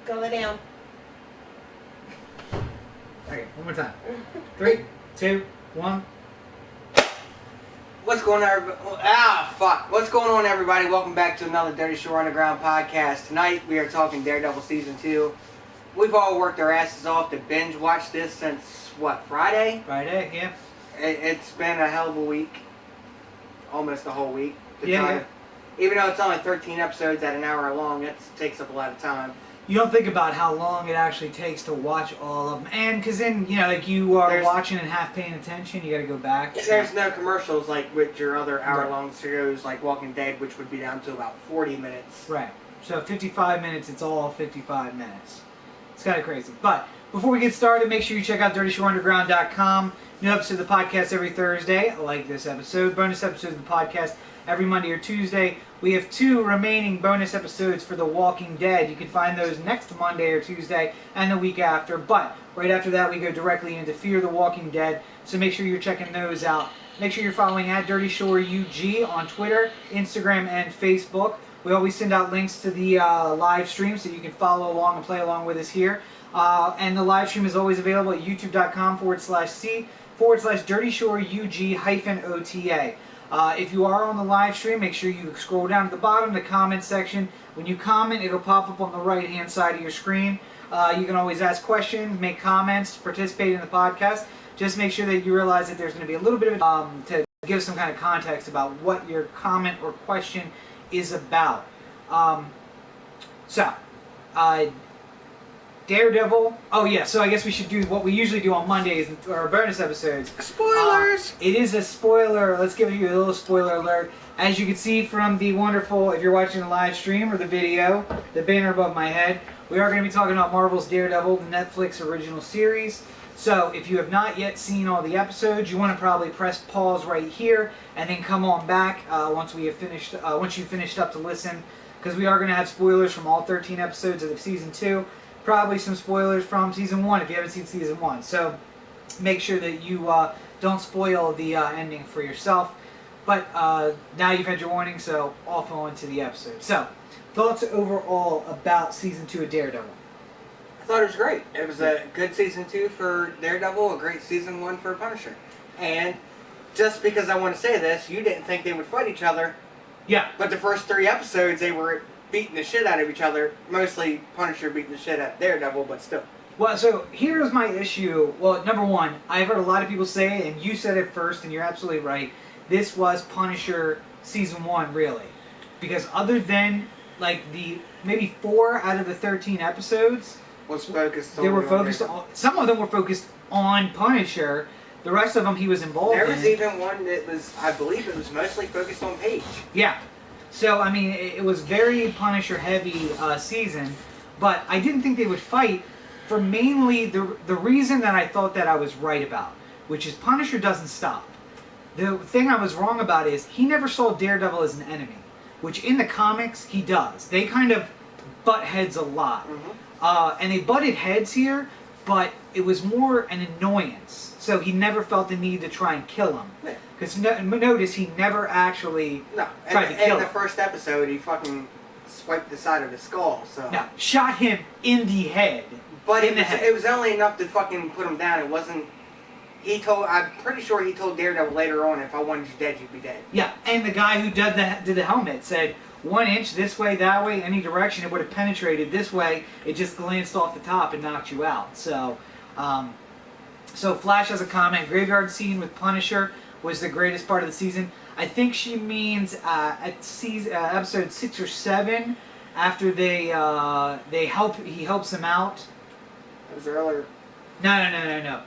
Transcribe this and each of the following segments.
Go lay down. Okay, one more time. 3, 2, 1. What's going on, everybody? What's going on, everybody? Welcome back to another Dirtyshore Underground podcast. Tonight, we are talking Daredevil Season 2. We've all worked our asses off to binge watch this since, what, Friday? Friday, yeah. It's been a hell of a week. Almost a whole week. Yeah. Even though it's only 13 episodes at an hour long, it takes up a lot of time. You don't think about how long it actually takes to watch all of them. And because then, you know, like you are watching and half paying attention, you got to go back. There's no commercials like with your other hour-long shows like Walking Dead, which would be down to about 40 minutes. Right. So 55 minutes, it's all 55 minutes. It's kind of crazy. But before we get started, make sure you check out DirtyshoreUnderground.com. New episode of the podcast every Thursday, like this episode. Bonus episodes of the podcast every Monday or Tuesday. We have 2 remaining bonus episodes for The Walking Dead. You can find those next Monday or Tuesday and the week after. But right after that, we go directly into Fear the Walking Dead. So make sure you're checking those out. Make sure you're following at Dirtyshore UG on Twitter, Instagram, and Facebook. We always send out links to the live stream so you can follow along and play along with us here. And the live stream is always available at youtube.com/C/DirtyShoreUG-OTA. If you are on the live stream, make sure you scroll down to the bottom, the comment section. When you comment, it'll pop up on the right-hand side of your screen. You can always ask questions, make comments, participate in the podcast. Just make sure that you realize that there's going to be a little bit of to give some kind of context about what your comment or question is about. Daredevil. Oh yeah, so I guess we should do what we usually do on Mondays or our bonus episodes. Spoilers! It is a spoiler. Let's give you a little spoiler alert. As you can see from the wonderful, if you're watching the live stream or the video, the banner above my head, we are going to be talking about Marvel's Daredevil, the Netflix original series. So if you have not yet seen all the episodes, you want to probably press pause right here and then come on back once you've finished up to listen, because we are going to have spoilers from all 13 episodes of the season 2. Probably some spoilers from season 1 if you haven't seen season 1. So make sure that you don't spoil the ending for yourself. But now you've had your warning, so off on to the episode. So, thoughts overall about season 2 of Daredevil? I thought it was great. It was a good season 2 for Daredevil, a great season 1 for Punisher. And just because I want to say this, you didn't think they would fight each other. Yeah. But the first 3 episodes, they were beating the shit out of each other. Mostly Punisher beating the shit out of Daredevil, but still. Well, so here's my issue. Well, number one, I've heard a lot of people say, and you said it first, and you're absolutely right, this was Punisher season 1, really. Because other than, like, the maybe 4 out of the 13 episodes, they were focused on, some of them were focused on Punisher. The rest of them he was involved in. There was even one that was, I believe it was mostly focused on Paige. Yeah. So, I mean, it was very Punisher-heavy season, but I didn't think they would fight for mainly the reason that I thought that I was right about, which is Punisher doesn't stop. The thing I was wrong about is he never saw Daredevil as an enemy, which in the comics he does. They kind of butt heads a lot. Mm-hmm. And they butted heads here, but it was more an annoyance. So he never felt the need to try and kill him. Because notice he never actually tried to kill him. In the first episode, he fucking swiped the side of his skull. So no, shot him in the head. But it was only enough to fucking put him down. It wasn't. I'm pretty sure he told Daredevil later on, if I wanted you dead, you'd be dead. Yeah, and the guy who did the helmet said, 1 inch this way, that way, any direction, it would have penetrated this way. It just glanced off the top and knocked you out. So, so Flash has a comment. Graveyard scene with Punisher was the greatest part of the season. I think she means at episode 6 or 7, after he helps him out. That was earlier. No.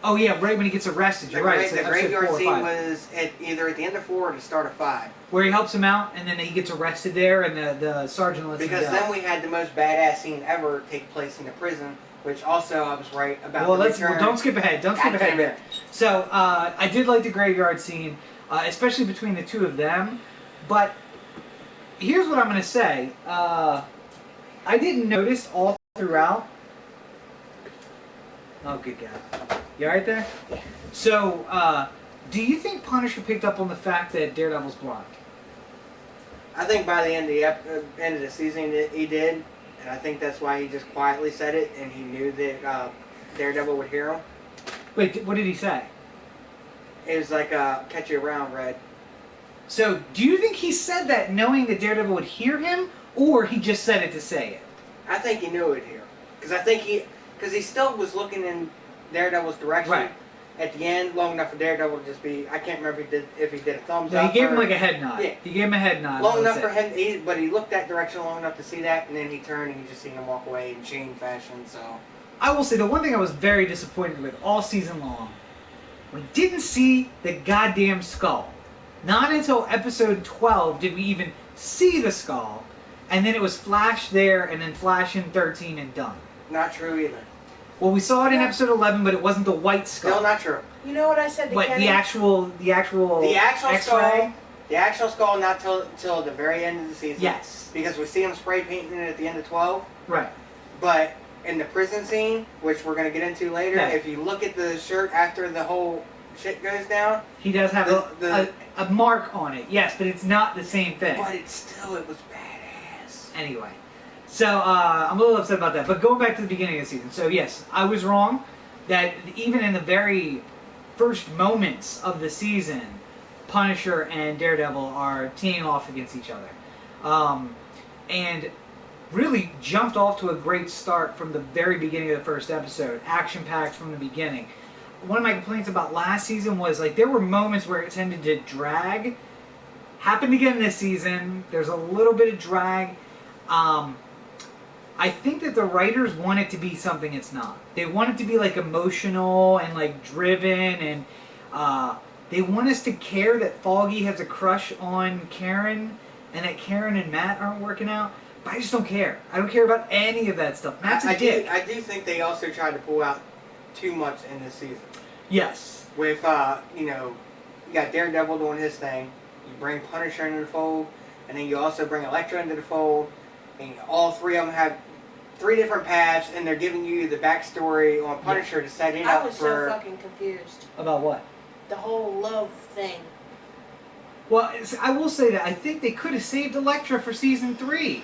Oh yeah, right when he gets arrested. You're right. The graveyard scene was either at the end of 4 or the start of 5. Where he helps him out, and then he gets arrested there, and the sergeant lets him go. Because then we had the most badass scene ever take place in a prison, which also I was right about. Well, don't skip ahead. Don't skip ahead. So I did like the graveyard scene, especially between the 2 of them. But here's what I'm going to say. I didn't notice all throughout. Oh, good God. You alright there? Yeah. So, do you think Punisher picked up on the fact that Daredevil's blind? I think by the end of the season he did. And I think that's why he just quietly said it, and he knew that Daredevil would hear him. Wait, what did he say? It was like, catch you around, Red. So, do you think he said that knowing that Daredevil would hear him, or he just said it to say it? I think he knew it would hear him. Because he still was looking in Daredevil's direction. Right. At the end, long enough for Daredevil to just be, I can't remember if he did a thumbs up. He gave him like a head nod. Yeah. He gave him a head nod. Long enough for him, but he looked that direction long enough to see that, and then he turned and you just seen him walk away in chain fashion, so. I will say, the one thing I was very disappointed with all season long, we didn't see the goddamn skull. Not until episode 12 did we even see the skull, and then it was Flash there, and then Flash in 13 and done. Not true either. Well, we saw it in episode 11, but it wasn't the white skull. Still not true. You know what I said to But Kenny? the actual X-ray? The actual skull not till the very end of the season. Yes. Because we see him spray painting it at the end of 12. Right. But in the prison scene, which we're going to get into later, if you look at the shirt after the whole shit goes down, he does have a mark on it. Yes, but it's not the same thing. But it was badass. Anyway. So, I'm a little upset about that. But going back to the beginning of the season. So, yes, I was wrong that even in the very first moments of the season, Punisher and Daredevil are teeing off against each other. And really jumped off to a great start from the very beginning of the first episode. Action-packed from the beginning. One of my complaints about last season was, like, there were moments where it tended to drag. Happened again this season. There's a little bit of drag. I think that the writers want it to be something it's not. They want it to be like emotional and like driven, and they want us to care that Foggy has a crush on Karen and that Karen and Matt aren't working out. But I just don't care. I don't care about any of that stuff. Matt's a dick. I do think they also tried to pull out too much in this season. Yes. With, you got Daredevil doing his thing. You bring Punisher into the fold, and then you also bring Elektra into the fold. And all three of them have 3 different paths, and they're giving you the backstory on Punisher to set it up for... I was so fucking confused. About what? The whole love thing. Well, I will say that I think they could have saved Elektra for season 3.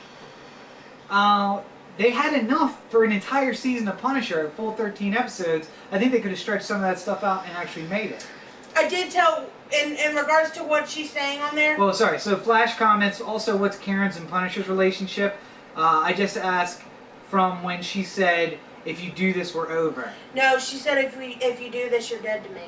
They had enough for an entire season of Punisher, a full 13 episodes. I think they could have stretched some of that stuff out and actually made it. I did tell, in regards to what she's saying on there... Well, sorry, so Flash comments, also what's Karen's and Punisher's relationship? I just asked from when she said, if you do this, we're over. No, she said, if you do this, you're dead to me.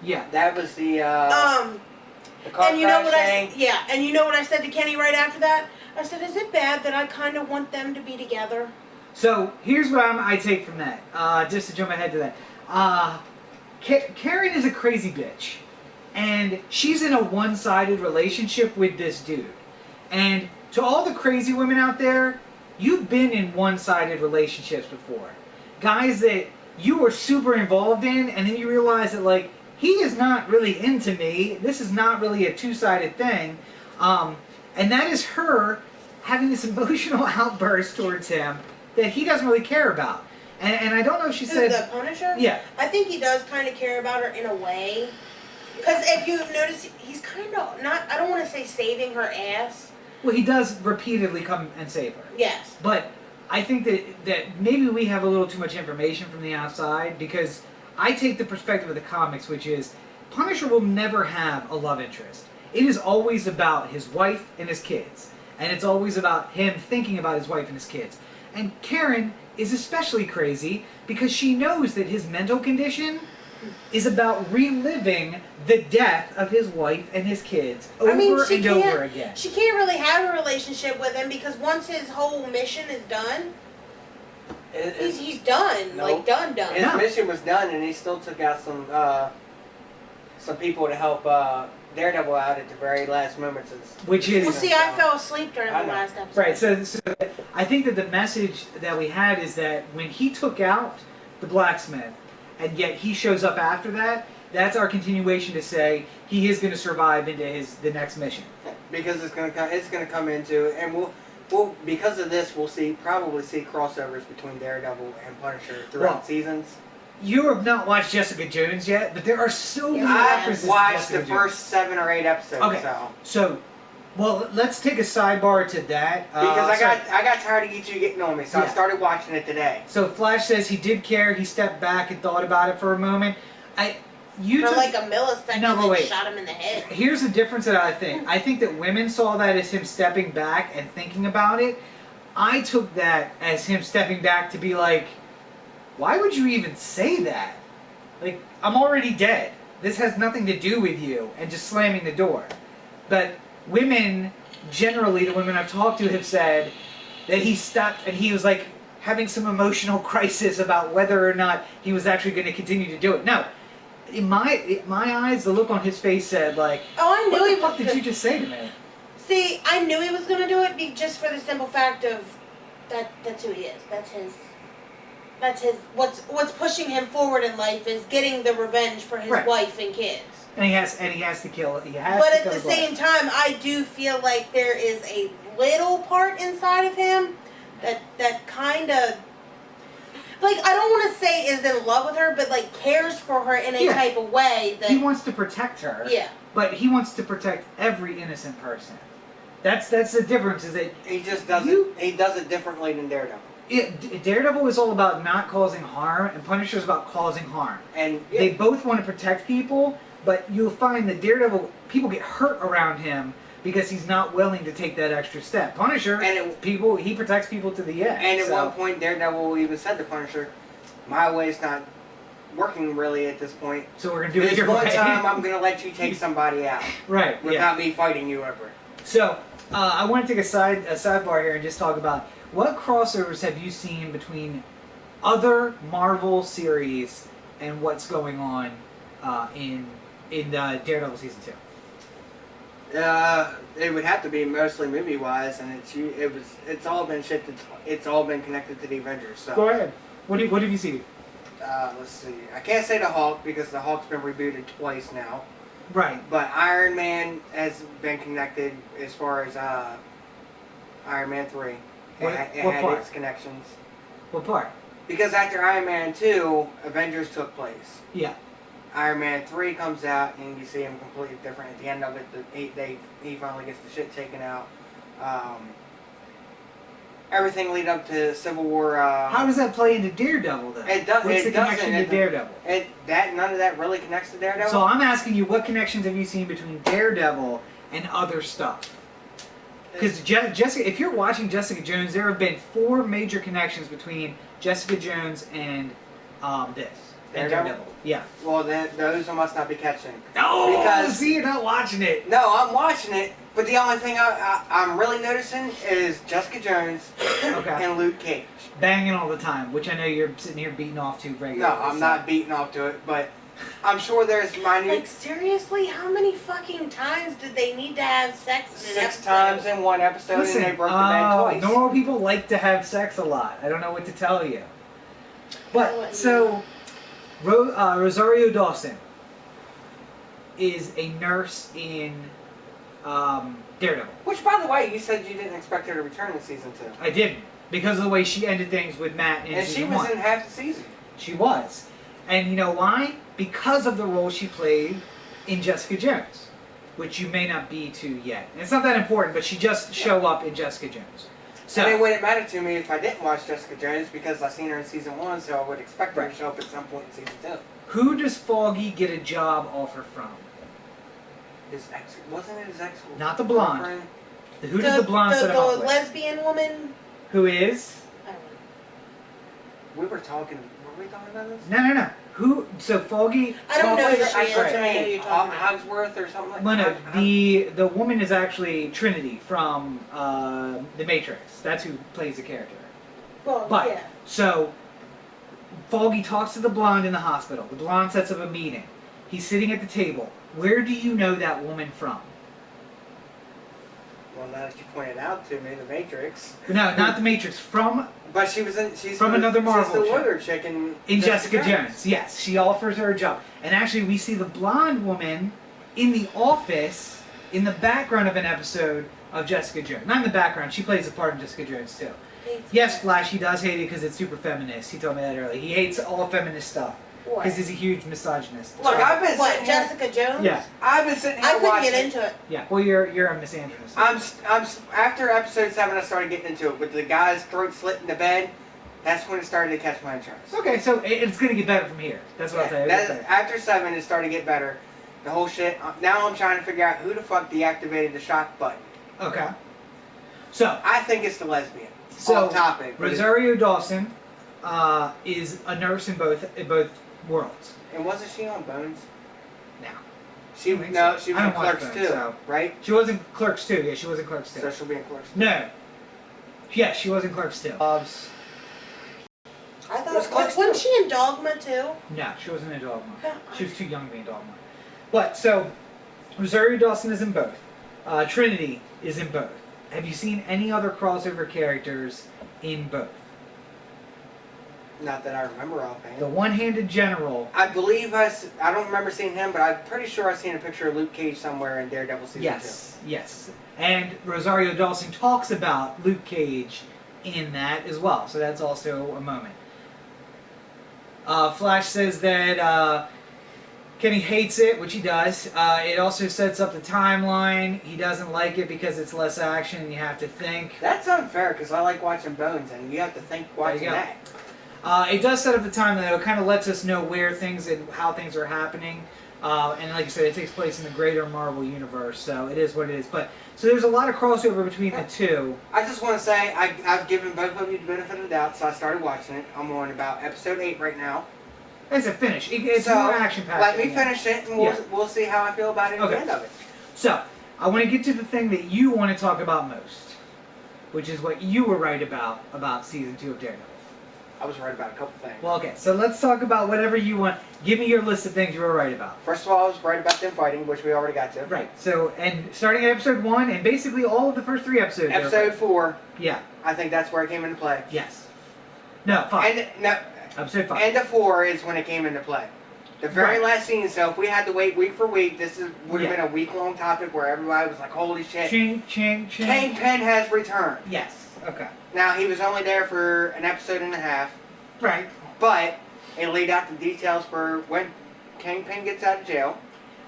Yeah. That was the car and you know what thing. and you know what I said to Kenny right after that? I said, is it bad that I kind of want them to be together? So, here's what I take from that, just to jump ahead to that. Karen is a crazy bitch, and she's in a one-sided relationship with this dude. And to all the crazy women out there, you've been in one-sided relationships before. Guys that you were super involved in, and then you realize that, like, he is not really into me. This is not really a two-sided thing. And that is her having this emotional outburst towards him that he doesn't really care about. And I don't know if she said... The Punisher? Yeah. I think he does kind of care about her in a way. Because if you notice, he's kind of not... I don't want to say saving her ass. Well, he does repeatedly come and save her. Yes. But I think that maybe we have a little too much information from the outside, because I take the perspective of the comics, which is Punisher will never have a love interest. It is always about his wife and his kids. And it's always about him thinking about his wife and his kids. And Karen is especially crazy because she knows that his mental condition is about reliving the death of his wife and his kids over and over again. She can't really have a relationship with him because once his whole mission is done, he's done. Nope. Like, done. His mission was done, and he still took out some people to help Daredevil out at the very last moments. Which is... Well, see, I fell asleep during the last episode. Right, so I think that the message that we had is that when he took out the blacksmith, and yet he shows up after that, that's our continuation to say he is going to survive into the next mission. Because it's going to come into, and we'll because of this, we'll probably see crossovers between Daredevil and Punisher throughout seasons. You have not watched Jessica Jones yet, but there are so many I've references watched to the first 7 or 8 episodes. Okay, so Well, let's take a sidebar to that. Because I got tired of you two getting on me, so I started watching it today. So Flash says he did care. He stepped back and thought about it for a moment. For like a millisecond, and shot him in the head. Here's the difference that I think. I think that women saw that as him stepping back and thinking about it. I took that as him stepping back to be like, why would you even say that? Like, I'm already dead. This has nothing to do with you, and just slamming the door. But women, generally, the women I've talked to have said that he stopped and he was like having some emotional crisis about whether or not he was actually going to continue to do it. No. In my eyes, the look on his face said like, "Oh, I knew he was." What the fuck did you just say to me? See, I knew he was gonna do it just for the simple fact of that's who he is. That's his. What's pushing him forward in life is getting the revenge for his wife and kids. And he has to kill. But at the same time, I do feel like there is a little part inside of him that kind of. Like, I don't want to say is in love with her, but, like, cares for her in a type of way that... He wants to protect her. Yeah. But he wants to protect every innocent person. That's the difference, is that... He just does it... He does it differently than Daredevil. Daredevil is all about not causing harm, and Punisher is about causing harm. And they both want to protect people, but you'll find that Daredevil... People get hurt around him because he's not willing to take that extra step. Punisher, he protects people to the end. And at one point, Daredevil even said to Punisher, "My way's not working really at this point. So we're gonna do it your way. This one time, I'm gonna let you take somebody out, right? Without me fighting you ever." So I want to take a sidebar here and just talk about what crossovers have you seen between other Marvel series and what's going on in Daredevil season 2. It would have to be mostly movie-wise, and it's all been shifted. It's all been connected to the Avengers. So go ahead. What have you seen? Let's see. I can't say the Hulk because the Hulk's been rebooted twice now. Right. But Iron Man has been connected as far as Iron Man 3. It had part? its connections. What part? Because after Iron Man 2, Avengers took place. Yeah. Iron Man 3 comes out, and you see him completely different. At the end of it, he finally gets the shit taken out. Everything lead up to Civil War. How does that play into Daredevil, though? What's the connection to Daredevil? None of that really connects to Daredevil. So I'm asking you, what connections have you seen between Daredevil and other stuff? Because Jessica, if you're watching Jessica Jones, there have been 4 major connections between Jessica Jones and this. Daredevil. Yeah. Well, then those I must not be catching. No, because see, you're not watching it. No, I'm watching it, but the only thing I'm really noticing is Jessica Jones and Luke Cage. Banging all the time, which I know you're sitting here beating off to regularly. No, I'm not beating off to it, but I'm sure there's minute... Like, seriously? How many fucking times did they need to have sex in an episode? 6 times in one episode, and they broke the bed twice. Normal people like to have sex a lot. I don't know what to tell you. But, so... Rosario Dawson is a nurse in Daredevil. Which, by the way, you said you didn't expect her to return in season 2. I didn't, because of the way she ended things with Matt in season 1. And she was in half the season. She was. And you know why? Because of the role she played in Jessica Jones, which you may not be to yet. And it's not that important, but she just show up in Jessica Jones. So, and it wouldn't matter to me if I didn't watch Jessica Jones because I seen her in season 1, so I would expect her to show up at some point in season 2. Who does Foggy get a job offer from? His ex, wasn't it his ex? Not the blonde. Girlfriend? Who does the blonde set him up with? The lesbian woman. Who is? I don't know. Were we talking about this? No. Who? So Foggy. I don't know. Hogsworth or something like that. No. The woman is actually Trinity from The Matrix. That's who plays the character. Well, yeah. So Foggy talks to the blonde in the hospital. The blonde sets up a meeting. He's sitting at the table. Where do you know that woman from? Well, now that you pointed out to me, The Matrix. No, not The Matrix. But she's from another Marvel show. She's the lawyer chick in Jessica Jones. Yes, she offers her a job. And actually, we see the blonde woman in the office in the background of an episode of Jessica Jones. Not in the background. She plays a part in Jessica Jones, too. Yes, Flash, he does hate it because it's super feminist. He told me that earlier. He hates all feminist stuff. What? Because he's a huge misogynist. Look, I've been What, sitting here- Jessica Jones? Yeah. I've been sitting here I couldn't watching. get into it. Yeah. Well, you're a misandrist. After episode 7, I started getting into it. With the guy's throat slit in the bed, that's when it started to catch my interest. Okay, so it's going to get better from here. That's what I'll say. After 7, it started to get better. The whole shit. Now I'm trying to figure out who the fuck deactivated the shock button. Okay. So I think it's the lesbian. So Off topic. Rosario Dawson is a nurse in both worlds. And wasn't she on Bones? No. She was in Clerks too, right? She was in Clerks 2. Yeah, she was in Clerks 2. So she'll be in Clerks 2. No. Yeah, she was in Clerks 2. I thought, wasn't she in Dogma too? No, she wasn't in Dogma. Yeah. She was too young to be in Dogma. But, so, Rosario Dawson is in both. Trinity is in both. Have you seen any other crossover characters in both? Not that I remember offhand. The one-handed general. I believe I don't remember seeing him, but I'm pretty sure I've seen a picture of Luke Cage somewhere in Daredevil season 2. Yes. And Rosario Dawson talks about Luke Cage in that as well, so that's also a moment. Flash says that Kenny hates it, which he does. It also sets up the timeline. He doesn't like it because it's less action and you have to think. That's unfair because I like watching Bones and you have to think watching that. It does set up the time though. It kind of lets us know where things and how things are happening. And like I said, it takes place in the greater Marvel universe, so it is what it is. But so there's a lot of crossover between the two. I just want to say I've given both of you the benefit of the doubt, so I started watching it. I'm on about episode 8 right now. It's a finish. It's so more action-packed. Let me finish it, and we'll see how I feel about it at the end of it. So I want to get to the thing that you want to talk about most, which is what you were right about season 2 of Daredevil. I was right about a couple things. Well, okay, so let's talk about whatever you want. Give me your list of things you were right about. First of all, I was right about them fighting, which we already got to. Right, so, and starting at episode 1, and basically all of the first 3 episodes. Episode 4. Yeah. I think that's where it came into play. Yes. No, 5. Episode 5. End of 4 is when it came into play. The very last scene, so if we had to wait week for week, this would have been a week-long topic where everybody was like, holy shit. Kingpin has returned. Yes, okay. Now, he was only there for an episode and a half. Right. But it laid out the details for when Kingpin gets out of jail.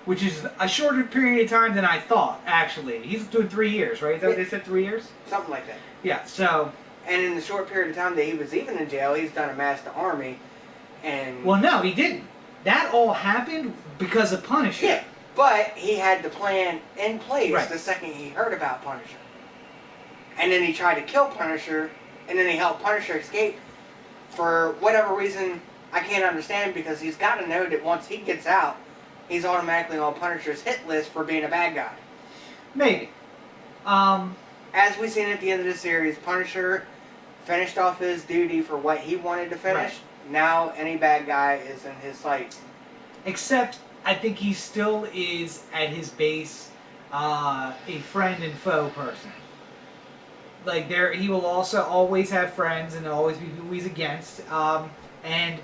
Which is a shorter period of time than I thought, actually. He's doing 3 years, right? Is that what they said, 3 years? Something like that. Yeah, so... And in the short period of time that he was even in jail, he's done amassed the army, and... Well, no, he didn't. That all happened because of Punisher. Yeah, but he had the plan in place the second he heard about Punisher. And then he tried to kill Punisher, and then he helped Punisher escape. For whatever reason, I can't understand, because he's got to know that once he gets out, he's automatically on Punisher's hit list for being a bad guy. Maybe. As we've seen at the end of the series, Punisher finished off his duty for what he wanted to finish. Right. Now any bad guy is in his sights. Except, I think he still is, at his base, a friend and foe person. Like, he will also always have friends and always be who he's against. And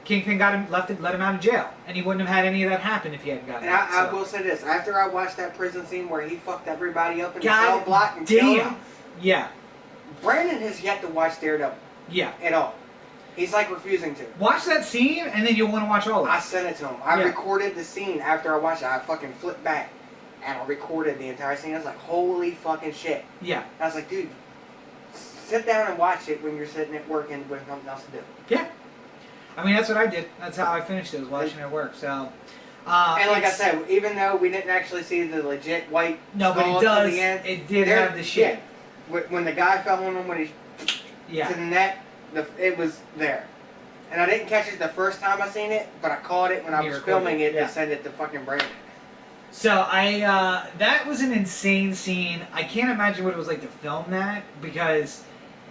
Kingpin let him out of jail, and he wouldn't have had any of that happen if he hadn't gotten out. And I will say this: after I watched that prison scene where he fucked everybody up in the cell block and killed them, Brandon has yet to watch Daredevil. Yeah, at all. He's like refusing to. Watch that scene, and then you'll want to watch all of it. I sent it to him. I recorded the scene after I watched it. I fucking flipped back, and I recorded the entire scene. I was like, holy fucking shit. Yeah. I was like, dude, sit down and watch it when you're sitting at work and with nothing else to do. Yeah. I mean, that's what I did. That's how I finished it, was watching it work. So, and like I said, even though we didn't actually see the legit white but it does. The end, it did have the shit. Yeah, when the guy fell on him, when he to the net, it was there. And I didn't catch it the first time I seen it, but I caught it when I was filming it and sent it to fucking Brandon. So that was an insane scene. I can't imagine what it was like to film that, because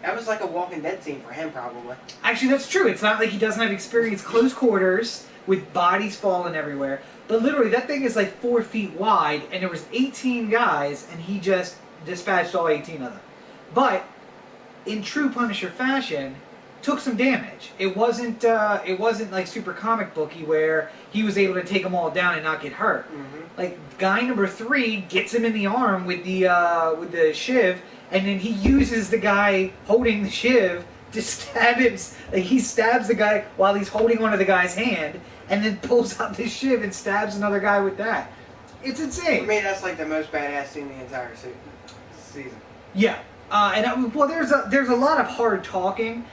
that was like a Walking Dead scene for him, probably. Actually, that's true. It's not like he doesn't have experience close quarters with bodies falling everywhere. But literally, that thing is like 4 feet wide, and there was 18 guys, and he just dispatched all 18 of them. But in true Punisher fashion, took some damage. It wasn't like super comic booky where he was able to take them all down and not get hurt. Mm-hmm. Like guy number 3 gets him in the arm with the shiv. And then he uses the guy holding the shiv to stab him. Like, he stabs the guy while he's holding onto the guy's hand, and then pulls out this shiv and stabs another guy with that. It's insane. For me, that's like the most badass scene in the entire season. Yeah. Well, there's a lot of hard talking.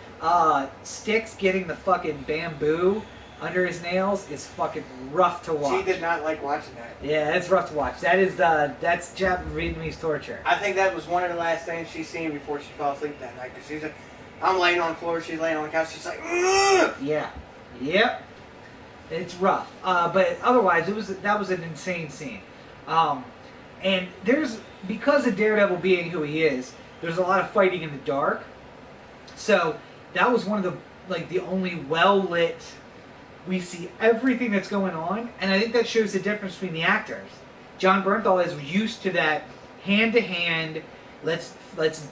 Sticks getting the fucking bamboo under his nails is fucking rough to watch. She did not like watching that. Yeah, it's rough to watch. That's Japanese torture. I think that was one of the last things she seen before she fell asleep that night. Cause she's like, I'm laying on the floor, she's laying on the couch, she's like, ugh! Yeah. Yep. It's rough. But otherwise, that was an insane scene. And because of Daredevil being who he is, there's a lot of fighting in the dark. So that was one of the only well-lit. We see everything that's going on, and I think that shows the difference between the actors. John Bernthal is used to that hand-to-hand, let's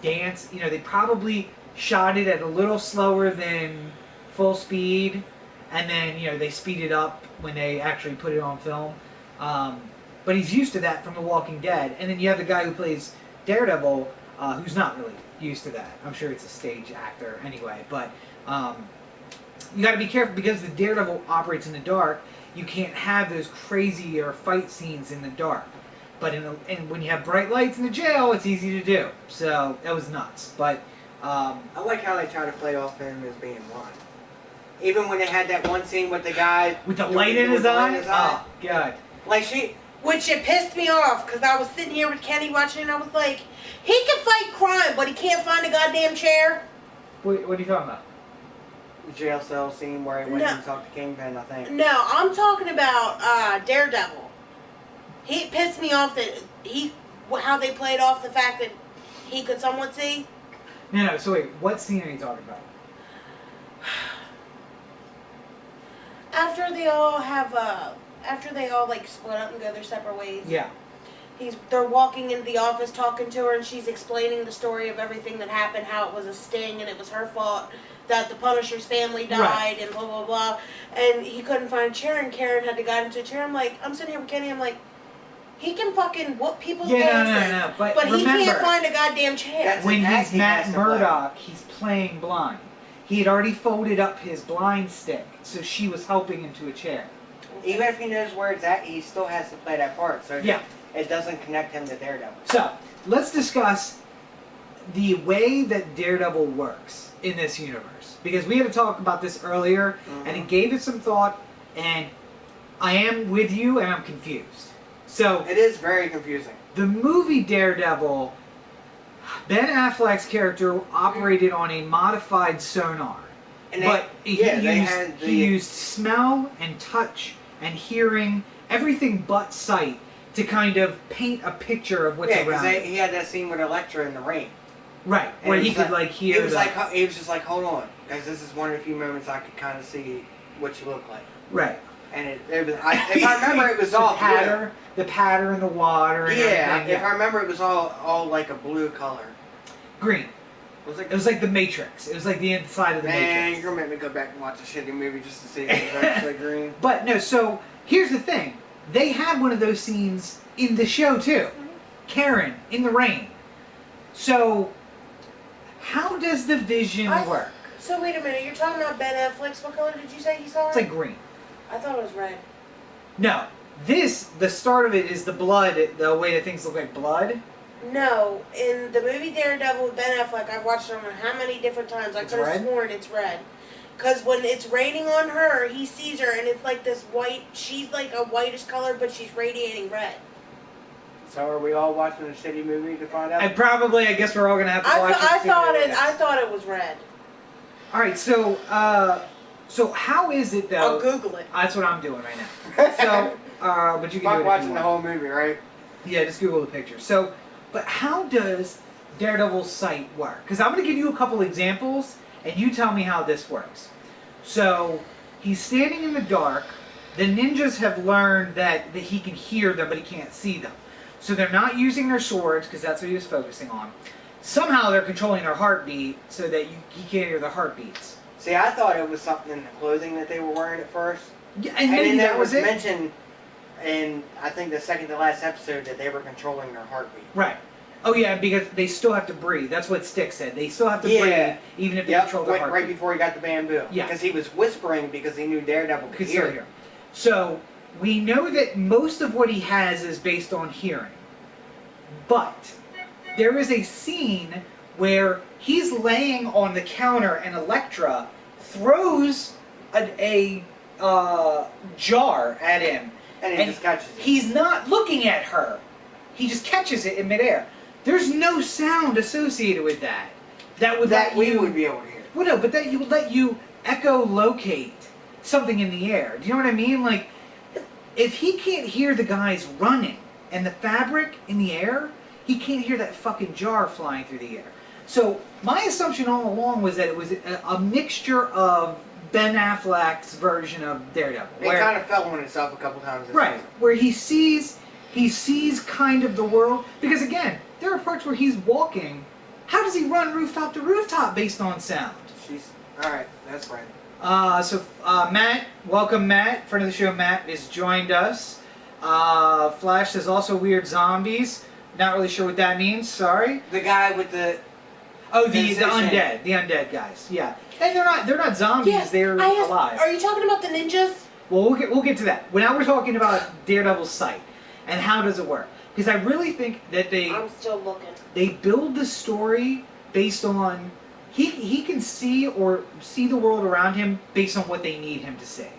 dance. You know, they probably shot it at a little slower than full speed, and then, you know, they speed it up when they actually put it on film. But he's used to that from The Walking Dead. And then you have the guy who plays Daredevil, who's not really used to that. I'm sure it's a stage actor anyway, but you got to be careful because the Daredevil operates in the dark. You can't have those crazy or fight scenes in the dark. But and when you have bright lights in the jail, it's easy to do. So that was nuts. But I like how they try to play off him as being blind. Even when they had that one scene with the guy with the light in his eye. Oh God! Like which it pissed me off because I was sitting here with Kenny watching, and I was like, he can fight crime, but he can't find a goddamn chair. What are you talking about? The jail cell scene where he went and talked to Kingpin, I think. No, I'm talking about Daredevil. He pissed me off that how they played off the fact that he could somewhat see. No. So wait, what scene are you talking about? After they all like split up and go their separate ways. Yeah. They're walking into the office talking to her, and she's explaining the story of everything that happened, how it was a sting and it was her fault that the Punisher's family died, right, and blah blah blah. And he couldn't find a chair, and Karen had to guide him to a chair. I'm sitting here with Kenny. I'm like, he can fucking whoop people's faces, no. But remember, he can't find a goddamn chair. When he's Matt Murdock, he's playing blind. He had already folded up his blind stick, so she was helping him to a chair. Even if he knows where it's at, he still has to play that part. So yeah, it doesn't connect him to Daredevil. So let's discuss the way that Daredevil works in this universe, because we had to talk about this earlier, and it gave it some thought, and I am with you, and I'm confused. So it is very confusing. The movie Daredevil, Ben Affleck's character operated on a modified sonar, but he used smell and touch and hearing, everything but sight, to kind of paint a picture of what's around him. He had that scene with Elektra in the rain. Right, where he could hear. He was just like, hold on, guys, this is one of the few moments I could kind of see what you look like. Right. And if I remember, it was all blue. The pattern in the water. And everything. If I remember, it was all like a blue color. Green. It was like the Matrix. It was like the inside of the Matrix. Man, you're gonna make me go back and watch a shitty movie just to see if it was actually green. But no, so here's the thing. They had one of those scenes in the show too. Karen in the rain. So how does the vision work? So wait a minute, you're talking about Ben Affleck's. What color did you say he saw? It's like green. I thought it was red. No. The start of it is the blood, the way that things look like blood. No, in the movie Daredevil with Ben Affleck, I've watched it on how many different times. I could have sworn it's red. Because when it's raining on her, he sees her, and it's like this white, she's like a whitish color, but she's radiating red. So are we all watching a shitty movie to find out? I guess we're all going to have to watch it. I thought it was red. Alright, so how is it, though? I'll Google it. That's what I'm doing right now. So, but you can do it watching the whole movie, right? Yeah, just Google the picture. So, but how does Daredevil's sight work? Because I'm going to give you a couple examples, and you tell me how this works. So, he's standing in the dark. The ninjas have learned that he can hear them, but he can't see them. So they're not using their swords, because that's what he was focusing on. Somehow they're controlling their heartbeat, so that he can't hear their heartbeats. See, I thought it was something in the clothing that they were wearing at first. Yeah, and maybe then that was it. mentioned in, I think, the second to last episode that they were controlling their heartbeat. Right. Oh yeah, because they still have to breathe. That's what Stick said. They still have to breathe, even if they control their heart. Right before he got the bamboo. Yeah. Because he was whispering because he knew Daredevil could hear him. So we know that most of what he has is based on hearing. But there is a scene where he's laying on the counter and Elektra throws a jar at him. And he just catches it. He's not looking at her. He just catches it in midair. There's no sound associated with that. We would be able to hear. Well, no, but that would let you echolocate something in the air. Do you know what I mean? Like, if he can't hear the guys running and the fabric in the air, he can't hear that fucking jar flying through the air. So my assumption all along was that it was a mixture of Ben Affleck's version of Daredevil. It kind of fell on itself a couple times. Right, where he sees kind of the world. Because again, there are parts where he's walking. How does he run rooftop to rooftop based on sound? Alright, that's right. Matt, welcome Matt. Friend of the show, Matt, has joined us. Flash says also weird zombies. Not really sure what that means, sorry. The guy with the... Oh, the undead. The undead guys, yeah. And they're not zombies, they're alive. Are you talking about the ninjas? Well, we'll get to that. Well, now we're talking about Daredevil's sight. And how does it work? Because I really think that I'm still looking. They build the story based on he can see the world around him based on what they need him to say.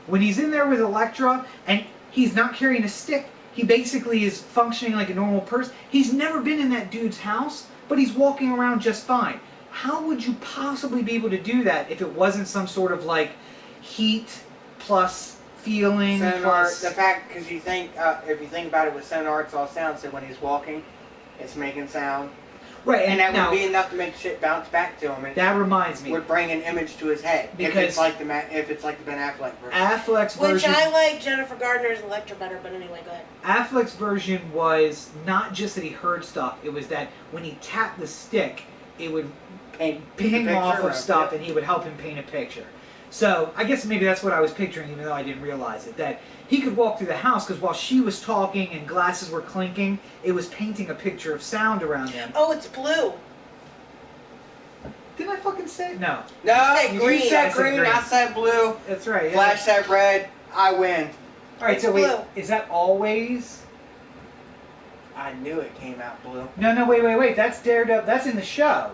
When he's in there with Elektra and he's not carrying a stick, he basically is functioning like a normal person. He's never been in that dude's house, but he's walking around just fine. How would you possibly be able to do that if it wasn't some sort of like heat plus feeling sonar, the fact, because you think, if you think about it with sonar, it's all sound, so when he's walking, it's making sound. Right, and that would be enough to make shit bounce back to him. That reminds me. Would bring an image to his head. Because if it's like the Ben Affleck version. Affleck's version. Which I like Jennifer Gardner's Elektra better, but anyway, go ahead. Affleck's version was not just that he heard stuff, it was that when he tapped the stick, it would ping off of stuff and he would help him paint a picture. So, I guess maybe that's what I was picturing, even though I didn't realize it. That he could walk through the house, because while she was talking and glasses were clinking, it was painting a picture of sound around him. Oh, it's blue. Didn't I fucking say it? No. No, green. You said green, I said blue. That's right. Yeah. Flash said red, I win. Alright, so wait, is that always? I knew it came out blue. No, wait, that's Daredevil, that's in the show.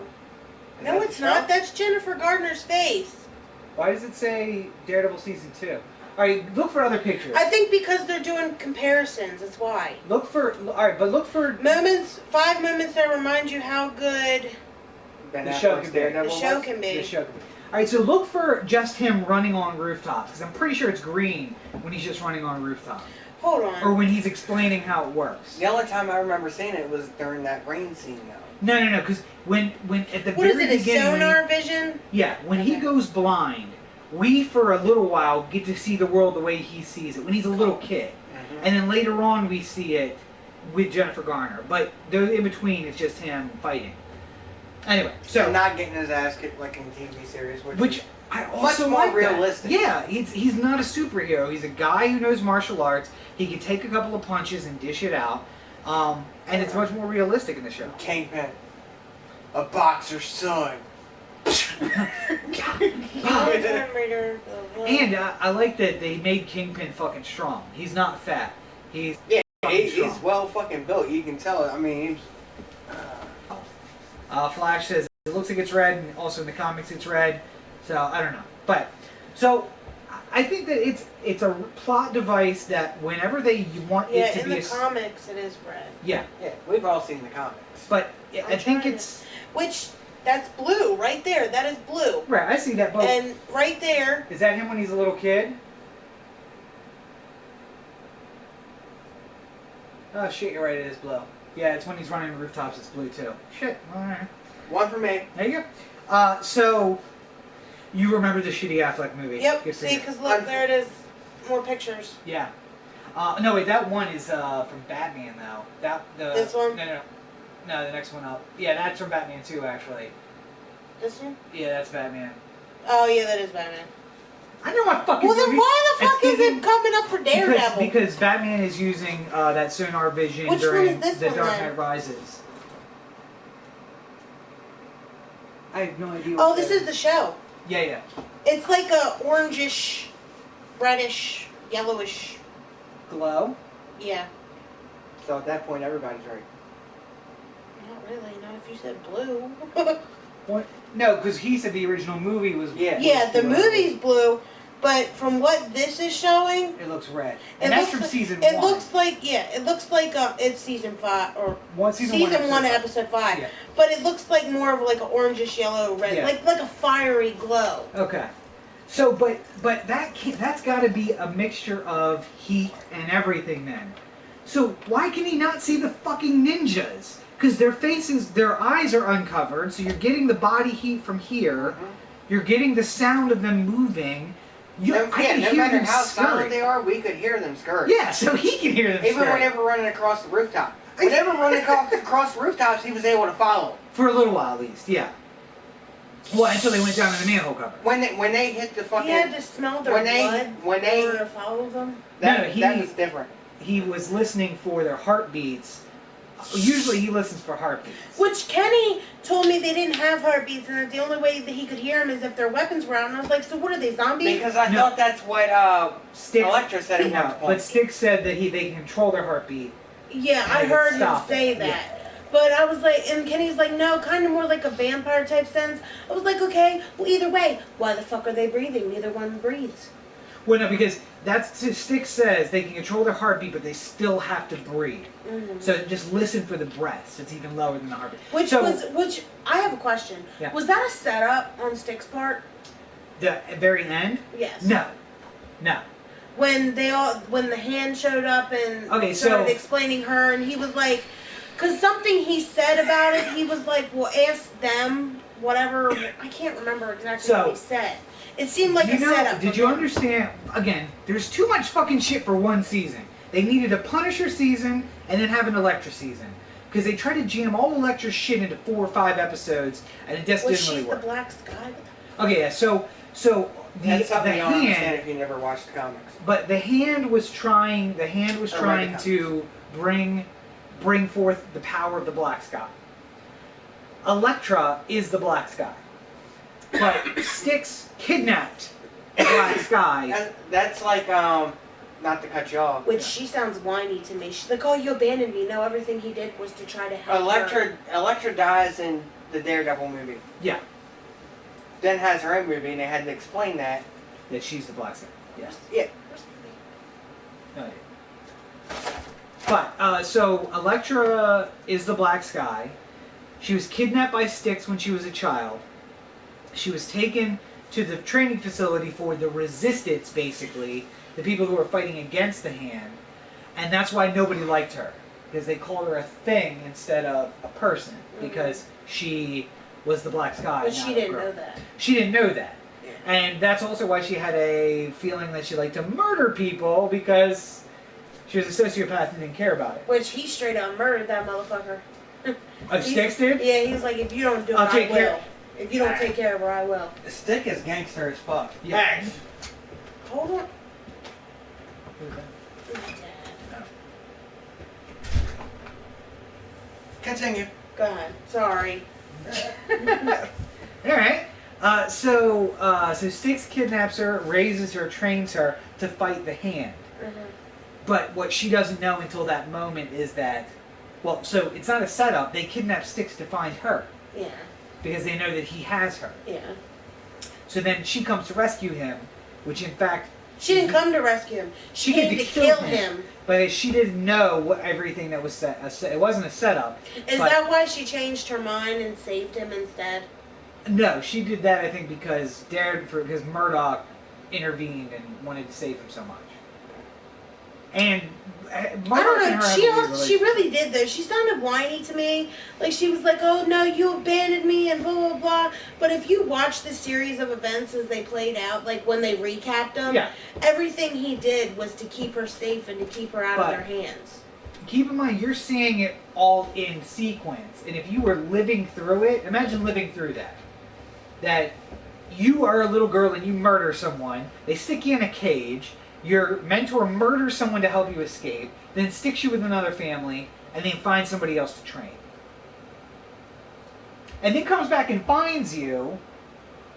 No, it's not, that's Jennifer Gardner's face. Why does it say Daredevil Season 2? Alright, look for other pictures. I think because they're doing comparisons, that's why. Look for 5 moments that remind you how good the show can be. The show can be. Alright, so look for just him running on rooftops, because I'm pretty sure it's green when he's just running on rooftops. Hold on. Or when he's explaining how it works. The only time I remember seeing it was during that rain scene, though. No, because when at the what very is it, beginning... a sonar vision? Yeah, when he goes blind, we for a little while get to see the world the way he sees it, when he's a little kid. Mm-hmm. And then later on we see it with Jennifer Garner. But in between it's just him fighting. Anyway, so... And not getting his ass kicked like in the TV series, which I also much more like realistic. That. Yeah, he's not a superhero. He's a guy who knows martial arts. He can take a couple of punches and dish it out. And it's much more realistic in the show. Kingpin, a boxer's son. And I like that they made Kingpin fucking strong. He's not fat. He's well fucking built. You can tell. I mean, Flash says it looks like it's red, and also in the comics it's red. So I don't know, but I think that it's a plot device that whenever you want it to be in the comics it is red. Yeah, we've all seen the comics. But I think it's that's blue right there. That is blue. Right, I see that. Both. And right there. Is that him when he's a little kid? Oh shit, you're right. It is blue. Yeah, it's when he's running rooftops. It's blue too. Shit. All right. One for me. There you go. So. You remember the shitty Affleck movie? Yep. See, because look, there it is. More pictures. Yeah. No, wait. That one is from Batman, though. This one? No, the next one up. Yeah, that's from Batman too, actually. This one? Yeah, that's Batman. Oh yeah, that is Batman. I know what fucking. Well, then why the fuck is it coming up for Daredevil? Because Batman is using that sonar vision during The Dark Knight Rises. I have no idea. Oh, this is the show. Yeah, yeah. It's like a orangish, reddish, yellowish glow. Yeah. So at that point, everybody's right. Not really. Not if you said blue. What? No, because he said the original movie was. Yeah, the movie's blue, but from what this is showing, it looks red. And that's from season 1. It looks like it's season 5 or season 1 episode 5. Yeah. But it looks like more of like an orangish yellow red, like a fiery glow. Okay. So, but that's got to be a mixture of heat and everything then. So why can he not see the fucking ninjas? Because their eyes are uncovered, so you're getting the body heat from here. Mm-hmm. You're getting the sound of them moving. No matter how silent they are, we could hear them scurry. Yeah, so he can hear them Even whenever running across the rooftop. Whenever running across the rooftops, he was able to follow. For a little while, at least, yeah. Well, until they went down in the manhole cover. When they hit the fucking... He had to smell their blood in order to follow them? That was different. He was listening for their heartbeats. Usually he listens for heartbeats. Which Kenny told me they didn't have heartbeats and that the only way that he could hear them is if their weapons were out. And I was like, so what are they, zombies? Because I thought that's what Electra said at one point. But Styx said that they can control their heartbeat. Yeah, I heard him say that. Yeah. But I was like, and Kenny's like, no, kind of more like a vampire type sense. I was like, okay, well either way, why the fuck are they breathing? Neither one breathes. Well, no, because Styx says they can control their heartbeat, but they still have to breathe. Mm-hmm. So just listen for the breaths. It's even lower than the heartbeat. Which I have a question. Yeah. Was that a setup on Styx's part? The very end? Yes. No. When the hand showed up and started explaining her, and he was like, because something he said about it, he was like, well, ask them, whatever. I can't remember exactly what he said. It seemed like a setup. Did you understand? Again, there's too much fucking shit for one season. They needed a Punisher season and then have an Elektra season. Because they tried to jam all Elektra's shit into 4 or 5 episodes, and it just didn't really work. The Black Sky? Okay, yeah, so that's something you don't understand if you never watched the comics. But the hand was trying to bring forth the power of the Black Sky. Elektra is the Black Sky. But Styx kidnapped the Black Sky. That's like, not to cut you off. Which she sounds whiny to me. She's like, oh, you abandoned me. No, everything he did was to try to help her. Elektra dies in the Daredevil movie. Yeah. Then has her own movie, and they had to explain that. That she's the Black Sky. Yes. Yeah. No, but, so, Elektra is the Black Sky. She was kidnapped by Styx when she was a child. She was taken to the training facility for the Resistance, basically, the people who were fighting against the Hand, and that's why nobody liked her, because they called her a thing instead of a person, because she was the Black Sky. But she didn't know that. She didn't know that. Yeah. And that's also why she had a feeling that she liked to murder people, because she was a sociopath and didn't care about it. Which he straight up murdered that motherfucker. Styx did? Yeah, he was like, if you don't do it, I will. If you don't take care of her, I will. Styx is gangster as fuck. Yeah. Hold on. Continue. Go ahead. Sorry. Alright. So Styx kidnaps her, raises her, trains her to fight the Hand. Mm-hmm. But what she doesn't know until that moment is that, well, so it's not a setup. They kidnap Styx to find her. Yeah. Because they know that he has her. Yeah. So then she comes to rescue him, which in fact... She didn't come to rescue him. She came to kill him. But she didn't know everything that was set. It wasn't a setup. Is that why she changed her mind and saved him instead? No, she did that, I think, because Murdoch intervened and wanted to save him so much. And I don't know. She really did though. She sounded whiny to me. Like she was like, "Oh no, you abandoned me," and blah blah blah. But if you watch the series of events as they played out, like when they recapped them, everything he did was to keep her safe and to keep her out of their hands. Keep in mind, you're seeing it all in sequence, and if you were living through it, imagine living through that. That you are a little girl and you murder someone. They stick you in a cage. Your mentor murders someone to help you escape, then sticks you with another family, and then finds somebody else to train. and then comes back and finds you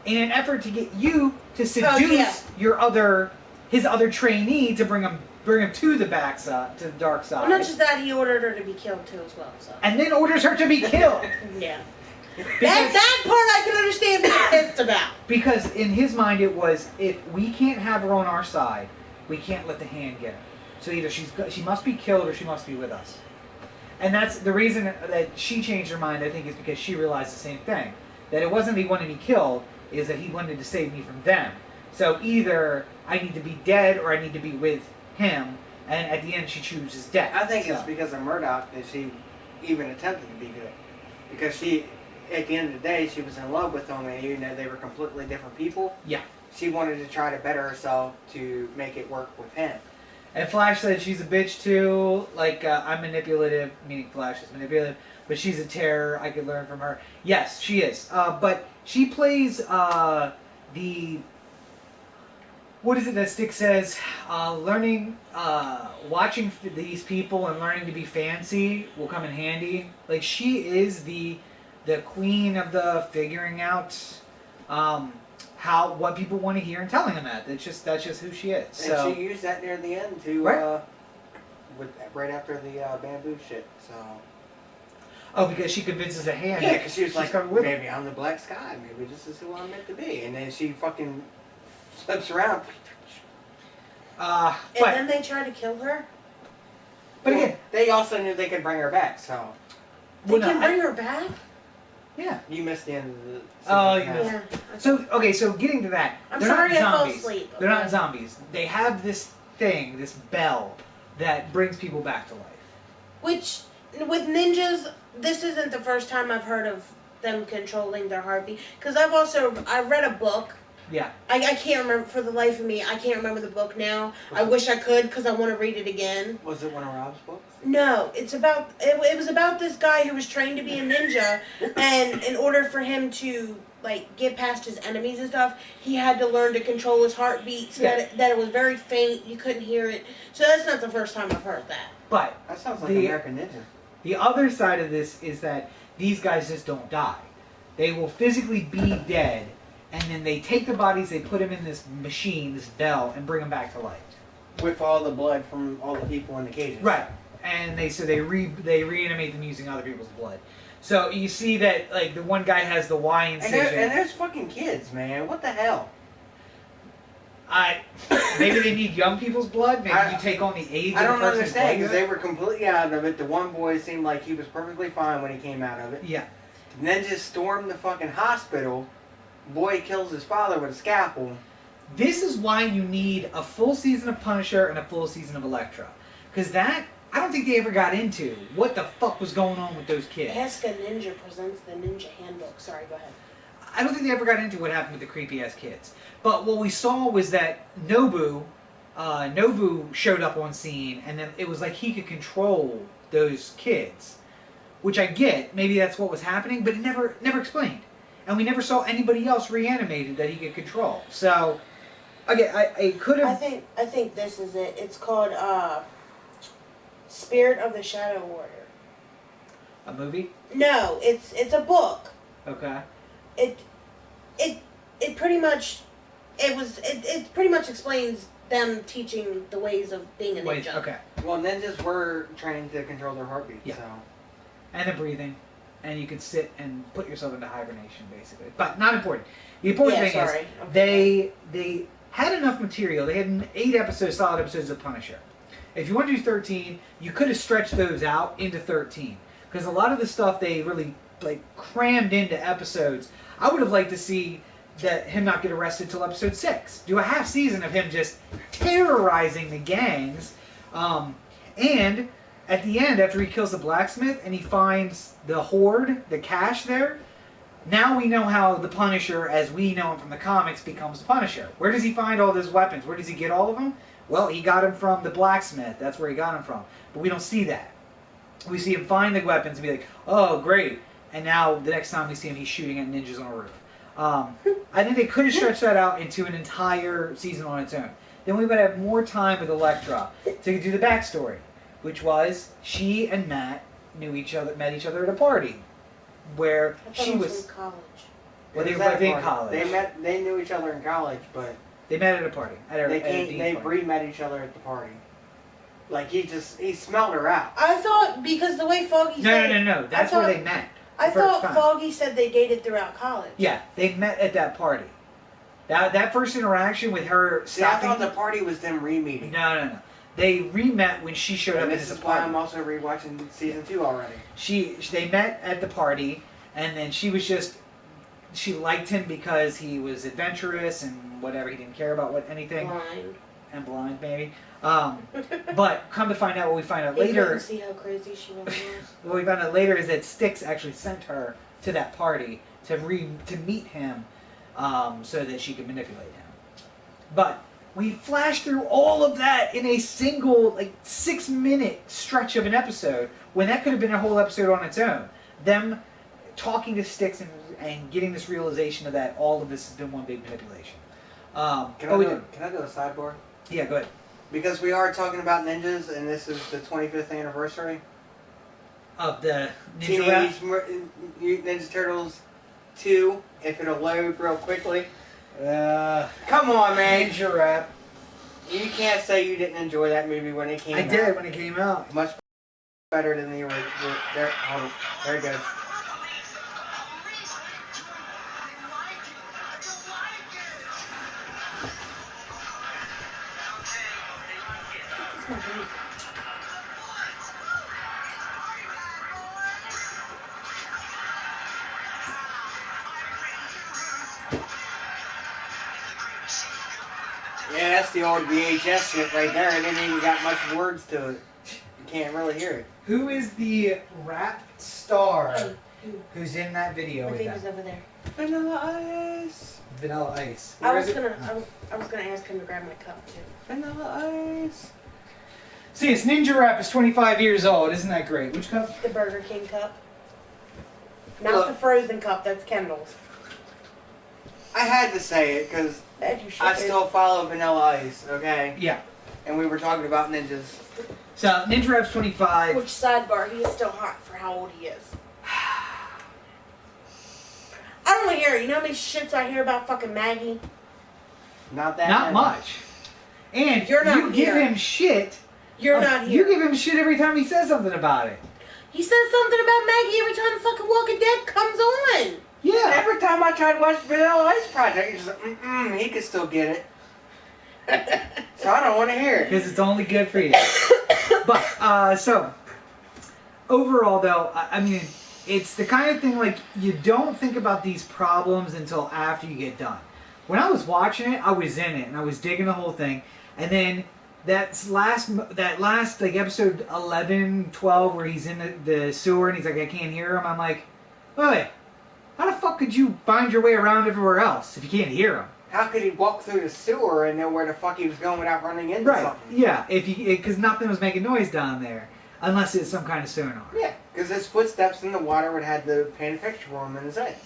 in an effort to get you to seduce his other trainee to bring him to the to the dark side. Well, not just that, he ordered her to be killed too as well. So. And then orders her to be killed. Yeah. That part I can understand being pissed about. Because in his mind it was, if we can't have her on our side, we can't let the hand get her. So either she must be killed or she must be with us. And that's the reason that she changed her mind, I think, is because she realized the same thing. That it wasn't that he wanted me killed, is that he wanted to save me from them. So either I need to be dead or I need to be with him, and at the end she chooses death. I think it's because of Murdoch that she even attempted to be good. Because she, at the end of the day, she was in love with him, and even though they were completely different people, yeah, she wanted to try to better herself to make it work with him. And Flash said she's a bitch too, like, I'm manipulative, meaning Flash is manipulative, but she's a terror, I could learn from her. Yes, she is. But she plays what is it that Stick says? Watching these people and learning to be fancy will come in handy. Like, she is the queen of the figuring out what people want to hear and telling them that. That's just who she is. So. And she used that near the end to right after the bamboo shit. So. Oh, because she convinces a hand. Yeah, because she was like, maybe I'm the Black Sky. Maybe this is who I'm meant to be. And then she fucking flips around. And then they try to kill her? But again, they also knew they could bring her back, so. They can bring her back? Yeah. You missed the end of the... Oh, you missed it. So getting to that. They're not zombies. I fell asleep. They're not zombies. They have this thing, this bell, that brings people back to life. Which, with ninjas, this isn't the first time I've heard of them controlling their heartbeat. Because I read a book. Yeah. I can't remember, for the life of me, I can't remember the book now. I wish I could, because I want to read it again. Was it one of Rob's books? No, it was about this guy who was trained to be a ninja, and in order for him to, like, get past his enemies and stuff, he had to learn to control his heartbeat so that it was very faint, you couldn't hear it. So that's not the first time I've heard that. But that sounds like American Ninja. The other side of this is that these guys just don't die. They will physically be dead, and then they take the bodies, they put them in this machine, this bell, and bring them back to life. With all the blood from all the people in the cages. Right. And they reanimate them using other people's blood. So you see that, like, the one guy has the Y incision. And there's fucking kids, man. What the hell? Maybe they need young people's blood. Maybe you take on the age of the person's blood. I don't understand, because they were completely out of it. The one boy seemed like he was perfectly fine when he came out of it. Yeah. And then just stormed the fucking hospital. Boy kills his father with a scalpel. This is why you need a full season of Punisher and a full season of Elektra. Because I don't think they ever got into what the fuck was going on with those kids. Ask a Ninja presents the Ninja Handbook. Sorry, go ahead. I don't think they ever got into what happened with the creepy-ass kids. But what we saw was that Nobu showed up on scene, and then it was like he could control those kids. Which I get, maybe that's what was happening, but it never explained. And we never saw anybody else reanimated that he could control. So, again, I could have... I think this is it. It's called, Spirit of the Shadow Warrior. A movie? No, it's a book. Okay. It pretty much explains them teaching the ways of being a ninja. Okay. Well, ninjas were trained to control their heartbeat, so. And the breathing. And you could sit and put yourself into hibernation, basically. But not important. The important thing is they had enough material. They had 8 solid episodes of Punisher. If you want to do 13, you could have stretched those out into 13. Because a lot of the stuff they really crammed into episodes. I would have liked to see him not get arrested till episode 6. Do a half season of him just terrorizing the gangs. And at the end, after he kills the blacksmith and he finds the hoard, the cache there, now we know how the Punisher, as we know him from the comics, becomes the Punisher. Where does he find all those weapons? Where does he get all of them? Well, he got them from the blacksmith. That's where he got them from. But we don't see that. We see him find the weapons and be like, oh, great. And now the next time we see him, he's shooting at ninjas on a roof. I think they could have stretched that out into an entire season on its own. Then we would have more time with Elektra to do the backstory, which was she and Matt met each other at a party. where I thought she it was. from college. Well, they It were was both at a in party. college. They knew each other in college, but They met at a party. they re-met each other at the party. Like he smelled her out. I thought because the way Foggy said No. That's where they met. I thought time. Foggy said they dated throughout college. Yeah, they met at that party. That first interaction with her See, I stopping. thought the party was them re-meeting. No. They re-met when she showed up And at this his is why party. I'm also rewatching season 2 already. They met at the party, and then she liked him because he was adventurous and whatever. He didn't care about anything. Blind. And blind, maybe. But come to find out, what we find out He later. couldn't see how crazy she really was. What we found out later is that Styx actually sent her to that party to meet him, so that she could manipulate him. But we flashed through all of that in a single 6-minute stretch of an episode when that could have been a whole episode on its own. Them talking to Styx and getting this realization of that all of this has been one big manipulation. Can I do a sidebar? Yeah, go ahead. Because we are talking about ninjas, and this is the 25th anniversary Of the Teenage Ninja Mutant Ninja Turtles 2. If it'll load real quickly. Rap? Come on, man. Ninja Rap. You can't say you didn't enjoy that movie when it came out. I did when it came out. Much better than the original. There, hold on. There it goes. Yeah, that's the old VHS shit right there. It didn't even got much words to it. You can't really hear it. Who is the rap star who's in that video My with baby's them? over there. Vanilla Ice. Vanilla Ice. I Where was is it? gonna ask him to grab my cup too. Vanilla Ice. See, it's Ninja Rap is 25 years old. Isn't that great? Which cup? The Burger King cup. Not Look. the frozen cup. That's Kendall's. I had to say it because That you should I do. still follow Vanilla Ice, okay? Yeah. And we were talking about ninjas. So, Ninja Rap's 25. Which sidebar? He is still hot for how old he is. I don't want to hear it. You know how many shits I hear about fucking Maggie? Not that Not many. much. And You're not you give here. him shit. You're not here. You give him shit every time he says something about it. He says something about Maggie every time the fucking Walking Dead comes on. Yeah. Every time I try to watch Vanilla Ice Project, he's just like, he could still get it. So I don't want to hear it. Because it's only good for you. But, so, overall though, I mean, it's the kind of thing like, you don't think about these problems until after you get done. When I was watching it, I was in it, and I was digging the whole thing, and then that last like episode 11, 12, where he's in the sewer, and he's like, I can't hear him, I'm like, wait, how the fuck could you find your way around everywhere else if you can't hear him? How could he walk through the sewer and know where the fuck he was going without running into Right, something? yeah, because nothing was making noise down there, unless it's some kind of sonar. Yeah, because his footsteps in the water would have the paint a picture for him in his head.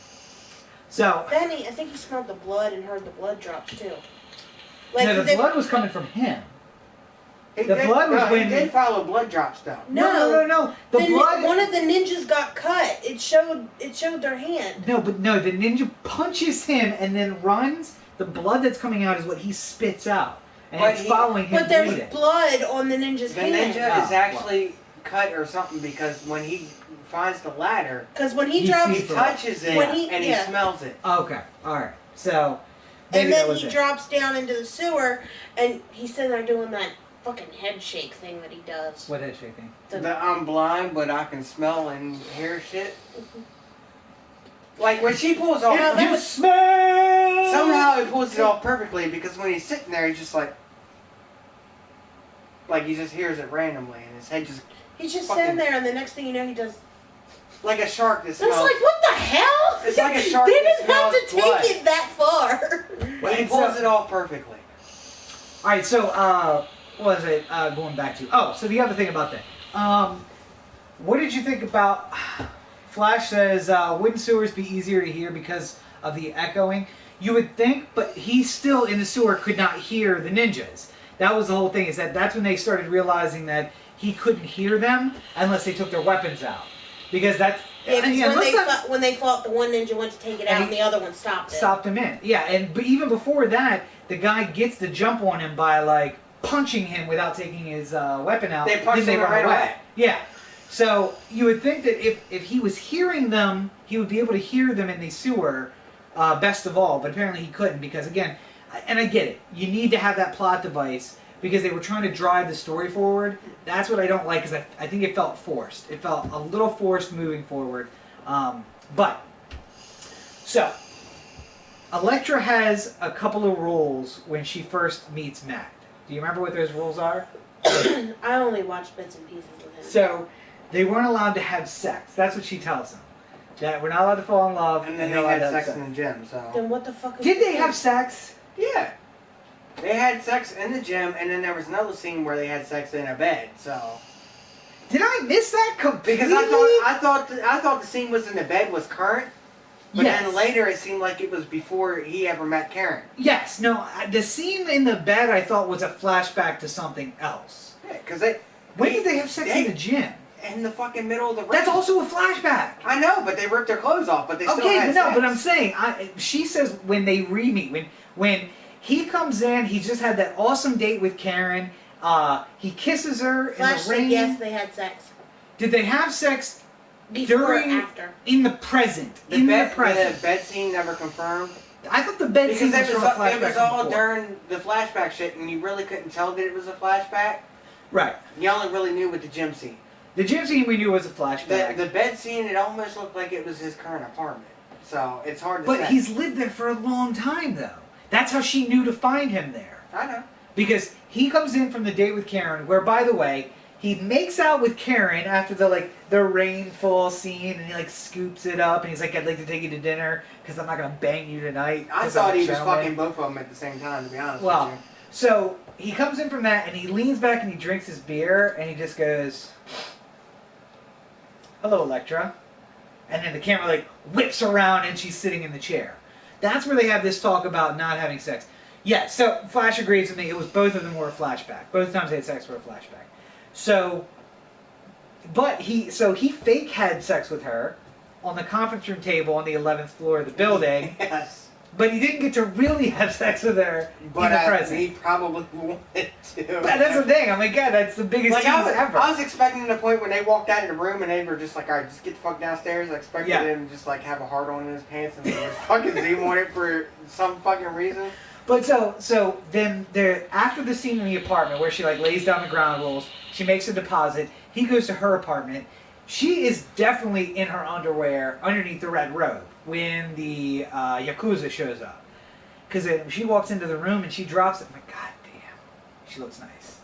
So, Then I think he smelled the blood and heard the blood drops too. no, the blood was coming from him. He The did, blood was no, when- he did follow blood drops though. No. The blood. One of the ninjas got cut. It showed their hand. No, but no, the ninja punches him and then runs. The blood that's coming out is what he spits out. And But it's he- following him But there's bleeding. blood on the ninja's The hand. ninja is Oh, actually cut or something because when he finds the ladder, Because when he You drops, he see- touches it When he- and yeah. he smells it. Okay, alright. So, maybe and that then was he it. drops down into the sewer, and he's sitting there doing that fucking head shake thing that he does. What is shaking? The I'm blind, but I can smell and hear shit. Like when she pulls off, Yeah, that You was- smell! somehow he pulls it off perfectly because when he's sitting there, he's just like he just hears it randomly, and his head just He's just Fucking- sitting there, and the next thing you know, he does. like a shark that It's smells. like, what the hell? It's like a shark They that didn't have to smells blood. take it that far. But he And pulls so- it off perfectly. Alright, so, what was it going back to? Oh, so the other thing about that. What did you think about... Flash says, wouldn't sewers be easier to hear because of the echoing? You would think, but he still in the sewer could not hear the ninjas. That was the whole thing, is that's when they started realizing that he couldn't hear them unless they took their weapons out. Because Yeah, because when they fought, the one ninja went to take it out, and the other one stopped it. Stopped him in. Yeah, but even before that, the guy gets the jump on him by like punching him without taking his weapon out. They punched him right away. Yeah. So you would think that if he was hearing them, he would be able to hear them in the sewer, best of all. But apparently he couldn't because, again, and I get it. You need to have that plot device because they were trying to drive the story forward. That's what I don't like because I think it felt forced. It felt a little forced moving forward. So, Elektra has a couple of rules when she first meets Matt. Do you remember what those rules are? I only watched bits and pieces with him. So, they weren't allowed to have sex. That's what she tells them. That we're not allowed to fall in love. And then they had sex in the gym, so... Then what the fuck is Did they have sex? Yeah. They had sex in the gym, and then there was another scene where they had sex in a bed, so... Did I miss that completely? Because I thought the scene was in the bed was current, but then later it seemed like it was before he ever met Karen. Yes, no, the scene in the bed I thought was a flashback to something else. Yeah, because when did they have sex in the gym? In the fucking middle of the ring. That's also a flashback. I know, but they ripped their clothes off, but they still had sex. But I'm saying, she says when they re-meet, when he comes in, he just had that awesome date with Karen. He kisses her in the ring. Yes, they had sex. Did they have sex before or after? In the present. The bed scene never confirmed. I thought the bed scene was from a flashback. It was all during the flashback shit, and you really couldn't tell that it was a flashback. Right. You only really knew with the gym scene. The gym scene we knew was a flashback. The bed scene, it almost looked like it was his current apartment. So, it's hard to say. But he's lived there for a long time, though. That's how she knew to find him there. I know. Because he comes in from the date with Karen, where, by the way, he makes out with Karen after the rainfall scene, and he, scoops it up, and he's like, I'd like to take you to dinner, because I'm not going to bang you tonight. I thought he was fucking both of them at the same time, to be honest with you. So, he comes in from that, and he leans back, and he drinks his beer, and he just goes... Hello, Elektra. And then the camera, whips around and she's sitting in the chair. That's where they have this talk about not having sex. Yeah, so Flash agrees with me. It was both of them were a flashback. Both times they had sex were a flashback. So, he fake had sex with her on the conference room table on the 11th floor of the building. Yes. But he didn't get to really have sex with her in the present. He probably wanted to. But that's the thing. I'm like, God, that's the biggest tease ever. I was expecting the point when they walked out of the room and they were just like, all right, just get the fuck downstairs. I expected him to just have a heart on in his pants and they just fucking zoom on it for some fucking reason. But so then after the scene in the apartment where she lays down the ground rules, she makes a deposit. He goes to her apartment. She is definitely in her underwear underneath the red robe when the Yakuza shows up. Because she walks into the room and she drops it. I'm like, God damn. She looks nice.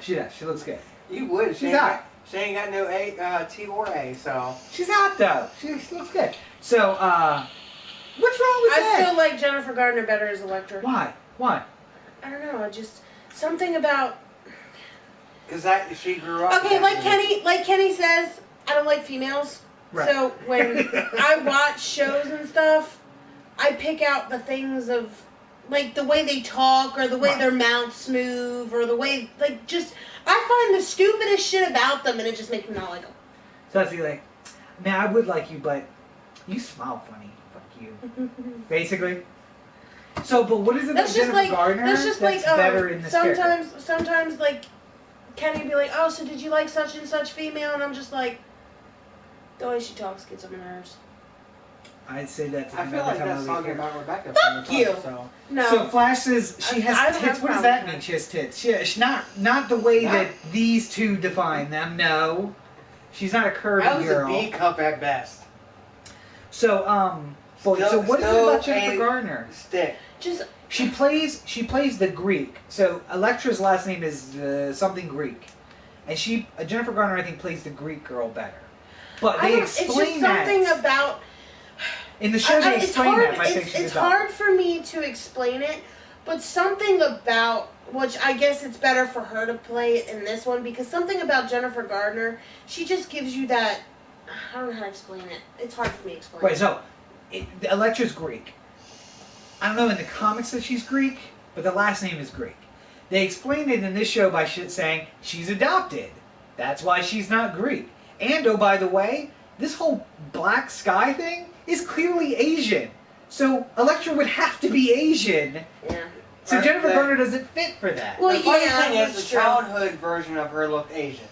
She does. She looks good. You would. She's hot. She ain't got no T or A, so. She's hot, though. She looks good. So, what's wrong with that? I still like Jennifer Garner better as Elektra. Why? I don't know. Just something about... Because she grew up... Okay, like Kenny says, I don't like females. Right. So when I watch shows and stuff, I pick out the things of, the way they talk, or the way their mouths move, or the way, I find the stupidest shit about them, and it just makes me not like them. So that's man, I would like you, but you smile funny. Fuck you. Basically. So, but what is it about Jennifer Garner that's better in this character? Sometimes, Kenny would be like, oh, so did you like such and such female? And I'm just like, the way she talks gets on my nerves. I'd say that's... I feel like that's talking about Rebecca. Fuck you! So. No. So Flash says she has tits. What does that mean, she has tits? She's not the way that these two define them, no. She's not a curvy girl. That was a B cup at best. So, what is it about Jennifer Garner? Stick. She plays the Greek. So Elektra's last name is something Greek, and Jennifer Garner I think plays the Greek girl better. But they explain that. It's just something about. In the show they explain that. It's hard for me to explain it, but something about, which I guess it's better for her to play it in this one, because something about Jennifer Garner, she just gives you that. I don't know how to explain it. It's hard for me to explain. Right. So, Elektra's Greek. I don't know in the comics that she's Greek, but the last name is Greek. They explained it in this show by saying she's adopted. That's why she's not Greek. And, oh, by the way, this whole Black Sky thing is clearly Asian. So Elektra would have to be Asian. Yeah. So Jennifer Garner doesn't fit for that. Well, the funny yeah, thing is, that's the true. childhood version of her looked Asian.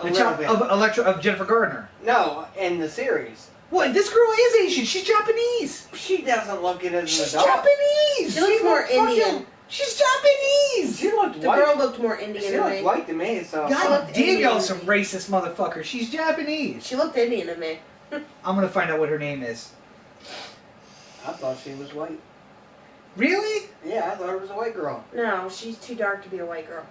The child of Elektra, of Jennifer Garner. No, in the series. What? This girl is Asian. She's Japanese. She doesn't look it as an She's adult. Japanese. She looks more looked fucking- Indian. She's Japanese. She looked The white. girl looked more Indian She to looked me. white to me, so. God damn, Indian. y'all some racist motherfuckers. She's Japanese. She looked Indian to me. I'm gonna find out what her name is. I thought she was white. Really? Yeah, I thought it was a white girl. No, she's too dark to be a white girl.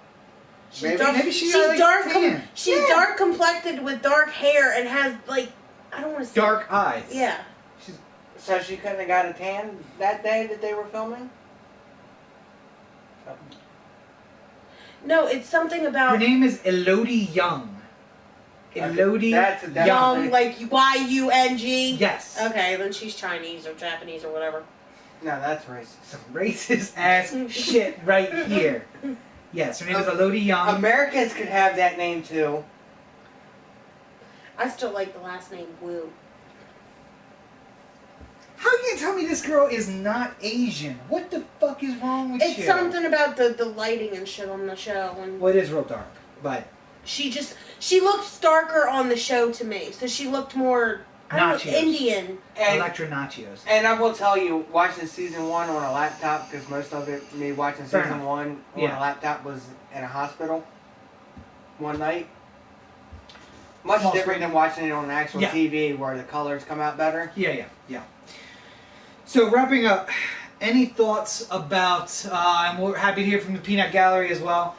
She's Maybe- dark. maybe she's she's like dark. tan. She's Yeah. dark complected with dark hair and has like I don't want to say Dark eyes. Yeah. She's So she couldn't have got a tan that day that they were filming? No, it's something about her name is Elodie Young. Elodie That's a Young. young, like Y-U-N-G. Yes. Okay, then she's Chinese or Japanese or whatever. No, that's racist. Some racist ass shit right here. Yes, her name is Elodie Young. Americans could have that name too. I still like the last name Wu. How can you tell me this girl is not Asian? What the fuck is wrong with you? It's something about the lighting and shit on the show. And Well, it is real dark, but she looked darker on the show to me. So she looked more I don't Nachos. know, Indian. And, Electra Nachos. and I will tell you, watching season 1 on a laptop, because most of it, me watching Fair season enough. 1 on Yeah. a laptop was in a hospital one night. Much Small different screen. than watching it on actual Yeah. TV where the colors come out better. Yeah. So wrapping up, any thoughts about? And we're happy to hear from the Peanut Gallery as well.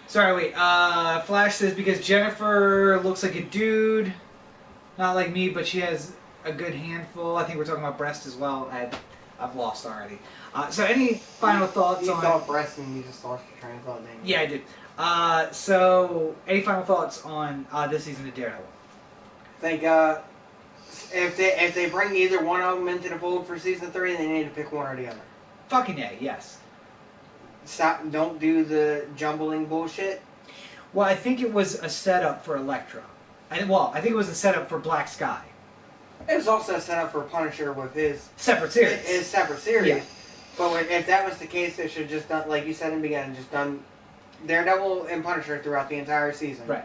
Flash says because Jennifer looks like a dude, not like me, but she has a good handful. I think we're talking about breast as well. I've lost already. So any final thoughts You on? thought breast and you just lost your train of thought, didn't you? Yeah, I did. So any final thoughts on this season of Daredevil? I think if they bring either one of them into the fold for season 3, they need to pick one or the other. Fucking yeah, yes. Stop! Don't do the jumbling bullshit. Well, I think it was a setup for Elektra. I think it was a setup for Black Sky. It was also set up for Punisher with his Separate series. His separate series. Yeah. But if that was the case, they should have just done, like you said in the beginning, just done Daredevil and Punisher throughout the entire season. Right.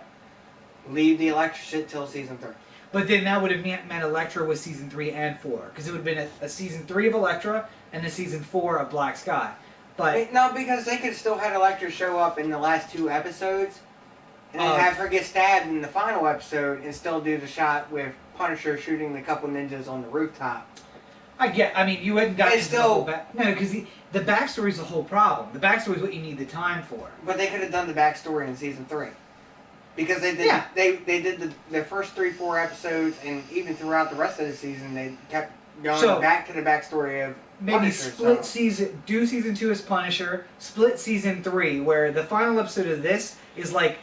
Leave the Elektra shit till season 3. But then that would have meant Elektra was season 3 and 4. Because it would have been a season 3 of Elektra and a season 4 of Black Sky. But No, because they could still had Elektra show up in the last 2 episodes, and then Oh. have her get stabbed in the final episode, and still do the shot with Punisher shooting the couple ninjas on the rooftop. you hadn't gotten It's into the whole still- back. No, because the backstory is the whole problem. The backstory is what you need the time for. But they could have done the backstory in season 3. Because they did, Yeah. they did the first 3-4 episodes, and even throughout the rest of the season, they kept going back to the backstory of Maybe Punisher, split so. season, do season 2 as Punisher, split season 3, where the final episode of this is like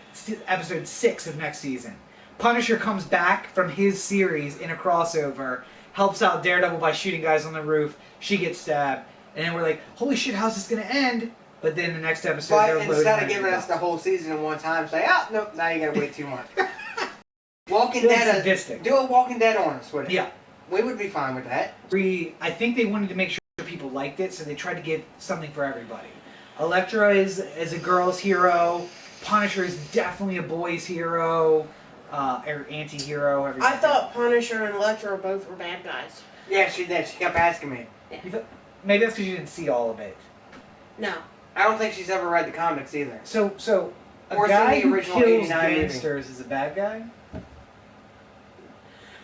episode 6 of next season. Punisher comes back from his series in a crossover, helps out Daredevil by shooting guys on the roof, she gets stabbed, and then we're like, holy shit, how's this gonna end? But then the next episode, But they're loading instead of her giving up. us the whole season in one time, say, oh, nope, now you gotta wait 2 months. Walking That's Dead, sadistic. do a Walking Dead on us with it. Yeah. We would be fine with that. I think they wanted to make sure people liked it, so they tried to give something for everybody. Elektra is a girl's hero. Punisher is definitely a boy's hero, or anti-hero. Everything. I thought Punisher and Elektra both were bad guys. Yeah, she did. She kept asking me. Maybe that's because you didn't see all of it. No. I don't think she's ever read the comics either. So a Or it's in guy the who original kills 89 movie. gangsters is a bad guy?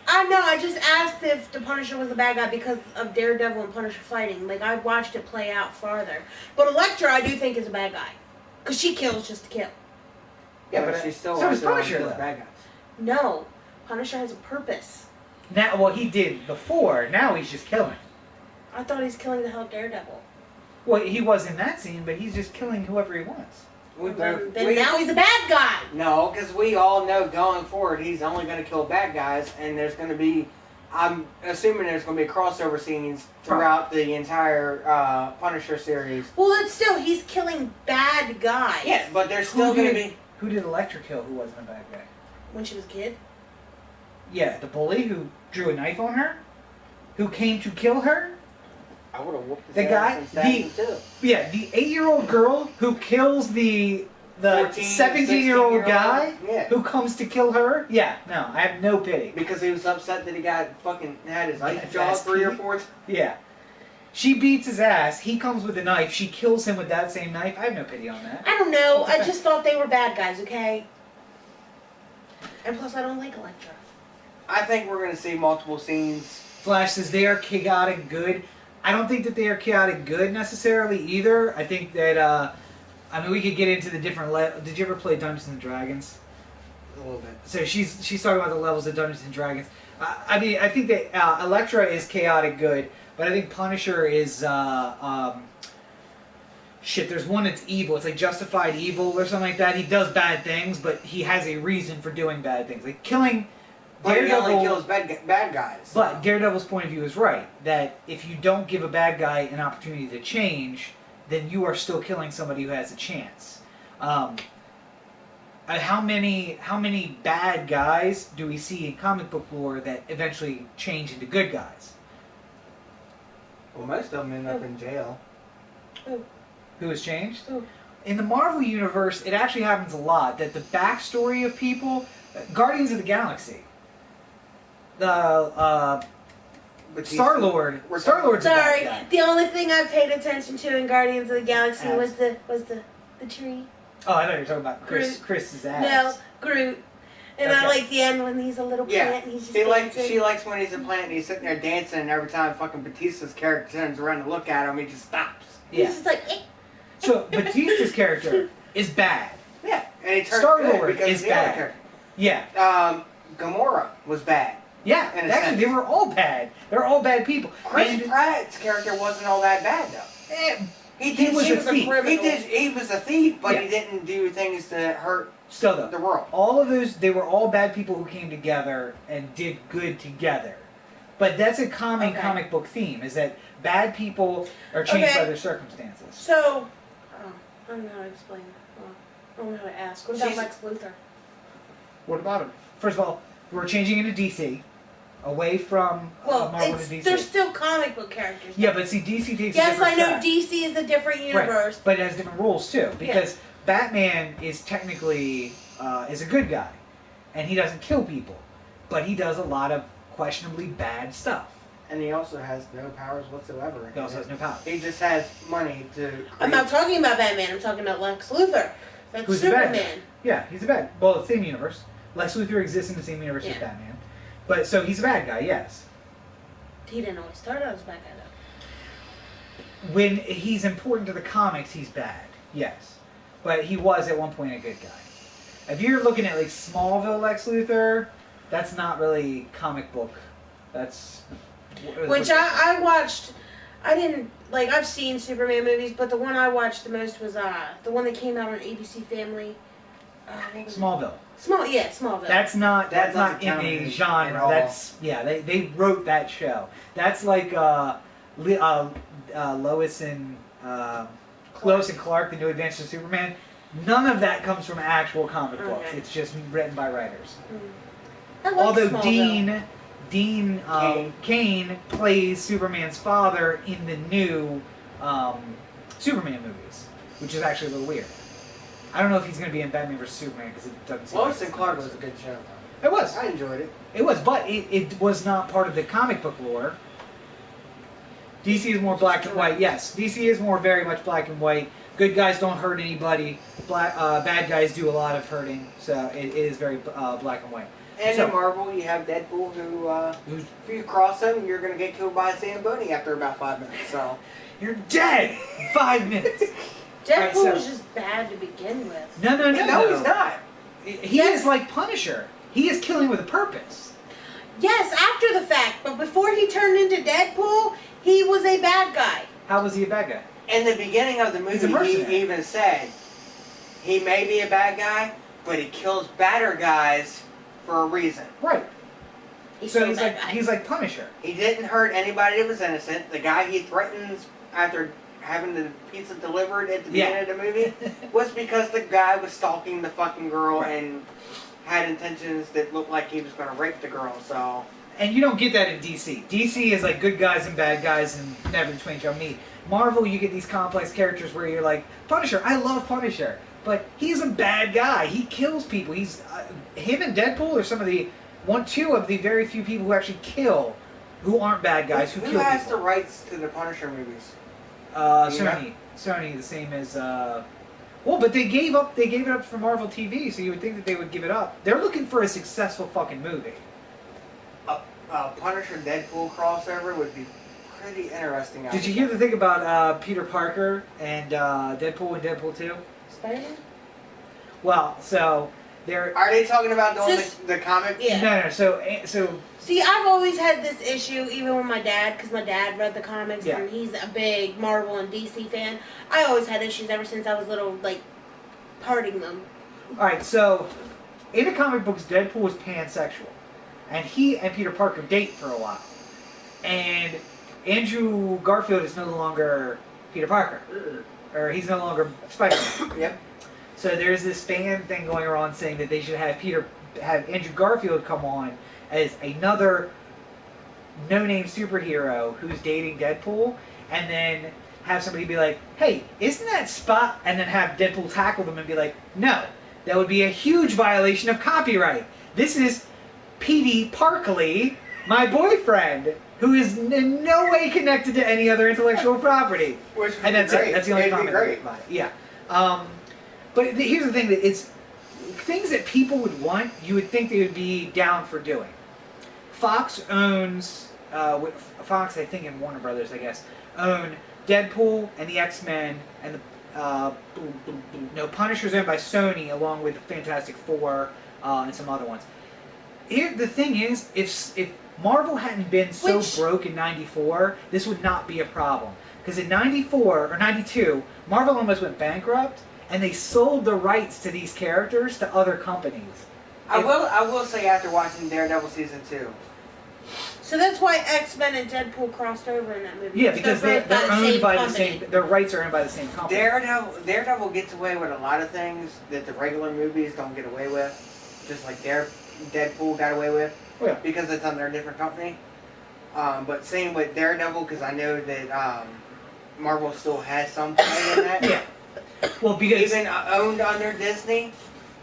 I know, I just asked if the Punisher was the bad guy because of Daredevil and Punisher fighting. Like, I watched it play out farther. But Elektra, I do think is a bad guy. Because she kills just to kill. Yeah, but but she's still so does out there Punisher, kills though. bad guys. No. Punisher has a purpose. Now, well, he did before. Now he's just killing. I thought he's killing the hell Daredevil. Well, he was in that scene, but he's just killing whoever he wants. Then now he's a bad guy. No, because we all know going forward he's only going to kill bad guys, and there's going to be, I'm assuming there's going to be crossover scenes throughout the entire Punisher series. Well, it's still, he's killing bad guys. Yeah, but there's still going to be... Who did Elektra kill who wasn't a bad guy? When she was a kid? Yeah, the bully who drew a knife on her, who came to kill her. I would have whooped his The ass guy, and stabbed him too. Yeah, the 8-year-old girl who kills the 17-year-old guy who comes to kill her. Yeah, no, I have no pity. Because he was upset that he got fucking had his ice jaw 3 or 4 times. Yeah. She beats his ass. He comes with a knife. She kills him with that same knife. I have no pity on that. I don't know. I just thought they were bad guys, okay? And plus, I don't like Elektra. I think we're going to see multiple scenes. Flash says they are chaotic good. I don't think that they are chaotic good necessarily either. I think that, I mean, we could get into the different levels. Did you ever play Dungeons and Dragons? A little bit. So she's talking about the levels of Dungeons and Dragons. I mean, I think that Elektra is chaotic good, but I think Punisher is, shit, there's one that's evil. It's like justified evil or something like that. He does bad things, but he has a reason for doing bad things. Like killing Daredevil. But he only kills bad guys. But Daredevil's point of view is right, that if you don't give a bad guy an opportunity to change, then you are still killing somebody who has a chance. How many bad guys do we see in comic book lore that eventually change into good guys? Well, most of them end up in jail. Who has changed? Who? In the Marvel Universe, it actually happens a lot, that the backstory of people... Guardians of the Galaxy. Star-Lord. Star-Lord's a bad guy. The only thing I paid attention to in Guardians of the Galaxy was the tree. Oh, I thought you were talking about Chris's ass. No, Groot. And I like the end when he's a little plant and he's just dancing. She likes when he's a plant and he's sitting there dancing, and every time fucking Batista's character turns around to look at him, he just stops. Yeah. He's just like, eh. So, Batista's character is bad. Yeah, and he turns Star-Lord good is bad. Yeah. Gamora was bad. Yeah, actually, they were all bad. They're all bad people. Chris Pratt's character wasn't all that bad, though. He was a thief. He was a thief, but he didn't do things that hurt the world. All of those, they were all bad people who came together and did good together. But that's a common comic book theme, is that bad people are changed by their circumstances. So, I don't know how to explain. I don't know how to ask. What about Lex Luthor? What about him? First of all, we're changing into DC. Away from Marvel to DC. They're still comic book characters. Yeah, but see, DC takes Yes, I know DC is a different universe. Right. But it has different rules, too. Because Batman is technically is a good guy. And he doesn't kill people. But he does a lot of questionably bad stuff. And he also has no powers whatsoever. He also has no powers. He just has money to... I'm not talking about Batman. I'm talking about Lex Luthor. That's Who's Superman. The bad guy. Yeah, he's a bad... Well, the same universe. Lex Luthor exists in the same universe as Batman. But, so he's a bad guy, yes. He didn't always start out as a bad guy, though. When he's important to the comics, he's bad, yes. But he was, at one point, a good guy. If you're looking at, like, Smallville Lex Luthor, that's not really comic book. That's... Which I watched... I didn't... Like, I've seen Superman movies, but the one I watched the most was, the one that came out on ABC Family. Smallville. Smallville. That's not in a genre. That's they wrote that show. That's like Lois and Clark, The New Adventures of Superman. None of that comes from actual comic books. It's just written by writers. Although Smallville. Dean Cain plays Superman's father in the new Superman movies, which is actually a little weird. I don't know if he's going to be in Batman vs. Superman because it doesn't seem Lois and Clark was a good show. It was. I enjoyed it. It was, but it was not part of the comic book lore. DC is more black and white. Yes, DC is more very much black and white. Good guys don't hurt anybody. Bad guys do a lot of hurting. So it is very black and white. And in Marvel, you have Deadpool who, if you cross him, you're going to get killed by a Zamboni after about 5 minutes. So you're dead in 5 minutes. Deadpool was just bad to begin with. No, he's not. He is like Punisher. He is killing with a purpose. Yes, after the fact, but before he turned into Deadpool, he was a bad guy. How was he a bad guy? In the beginning of the movie, he even said he may be a bad guy, but he kills badder guys for a reason. Right. So he's like Punisher. He didn't hurt anybody that was innocent. The guy he threatens after having the pizza delivered at the beginning of the movie was because the guy was stalking the fucking girl and had intentions that looked like he was going to rape the girl. So. And you don't get that in DC. DC is like good guys and bad guys and never between each other. Marvel, you get these complex characters where you're like, Punisher, I love Punisher, but he's a bad guy. He kills people. He's him and Deadpool are some of the two of the very few people who actually kill, who aren't bad guys who kill people. Who has the rights to the Punisher movies? Sony. Sony, the same as. Well, but they gave it up for Marvel TV, so you would think that they would give it up. They're looking for a successful fucking movie. Punisher Deadpool crossover would be pretty interesting. Did you hear the thing about Peter Parker and Deadpool and Deadpool 2? Spider-Man? Well, so they're... Are they talking about doing the comic? Yeah. No, so... See, I've always had this issue, even with my dad, because my dad read the comics, and he's a big Marvel and DC fan. I always had issues ever since I was little, like, parting them. Alright, so, in the comic books, Deadpool was pansexual. And he and Peter Parker date for a while. And Andrew Garfield is no longer Peter Parker. Or he's no longer Spider-Man. Yep. So there's this fan thing going around saying that they should have Andrew Garfield come on as another no-name superhero who's dating Deadpool, and then have somebody be like, hey, isn't that Spot? And then have Deadpool tackle them and be like, no, that would be a huge violation of copyright. This is Petey Parkley, my boyfriend, who is in no way connected to any other intellectual property. Which and that's great. it. That's the only comment about it. Yeah. But here's the thing: that it's things that people would want. You would think they would be down for doing. Fox owns, Fox, I think, and Warner Brothers, I guess, own Deadpool and the X-Men and the Punisher's owned by Sony, along with the Fantastic Four and some other ones. Here, the thing is, if Marvel hadn't been so broke in '94, this would not be a problem. Because in '94 or '92, Marvel almost went bankrupt, and they sold the rights to these characters to other companies. I will say after watching Daredevil season 2. So that's why X-Men and Deadpool crossed over in that movie. Yeah, because they're owned by the same. Their rights are owned by the same company. Daredevil gets away with a lot of things that the regular movies don't get away with, just like Deadpool got away with, because it's under a different company. But same with Daredevil, because I know that Marvel still has some play in that. Yeah. Well, because even owned under Disney.